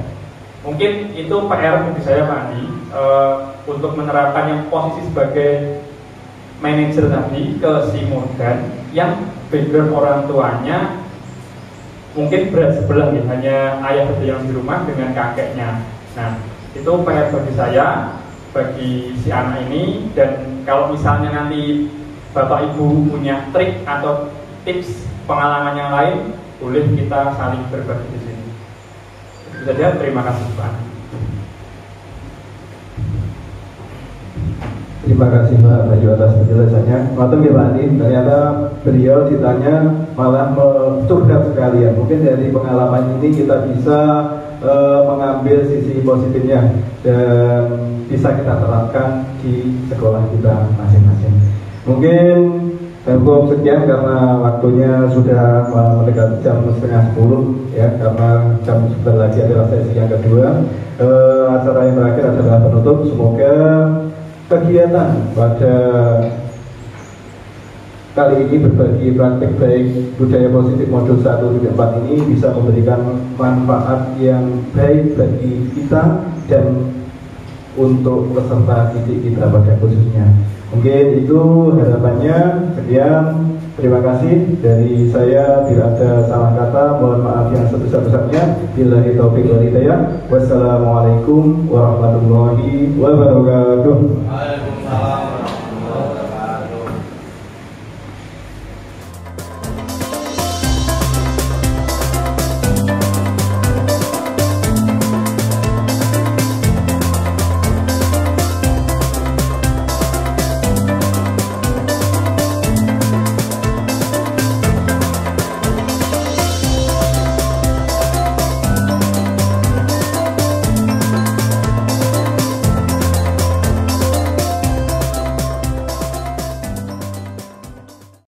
Mungkin itu PR bagi saya Pak Andi. untuk menerapkan yang posisi sebagai manajer tadi ke si Morgan yang background orang tuanya mungkin berat sebelah ya, hanya ayah yang di rumah dengan kakeknya. Nah, itu PR bagi saya, bagi si anak ini. Dan kalau misalnya nanti Bapak Ibu punya trik atau tips pengalaman yang lain, boleh kita saling berbagi di sini. Itu saja, terima kasih Pak. Terima kasih Mbak Bayu atas penjelasannya. Matur ya Pak Andi, ternyata beliau ditanya malah curhat sekalian. Mungkin dari pengalaman ini kita bisa mengambil sisi positifnya dan bisa kita terapkan di sekolah kita masing-masing. Mungkin cukup sekian karena waktunya sudah mendekati jam 9:30 ya, karena jam sebentar lagi adalah sesi yang kedua. Acara yang terakhir adalah penutup. Semoga kegiatan pada kali ini berbagi praktik baik budaya positif modul 1.4 ini bisa memberikan manfaat yang baik bagi kita dan untuk peserta didik kita pada khususnya. Mungkin itu harapannya. Sekian, terima kasih dari saya. Bila ada salah kata, mohon maaf yang sebesar-besarnya. Billahi taufiq wal hidayah. Wassalamualaikum warahmatullahi wabarakatuh. Waalaikumsalam.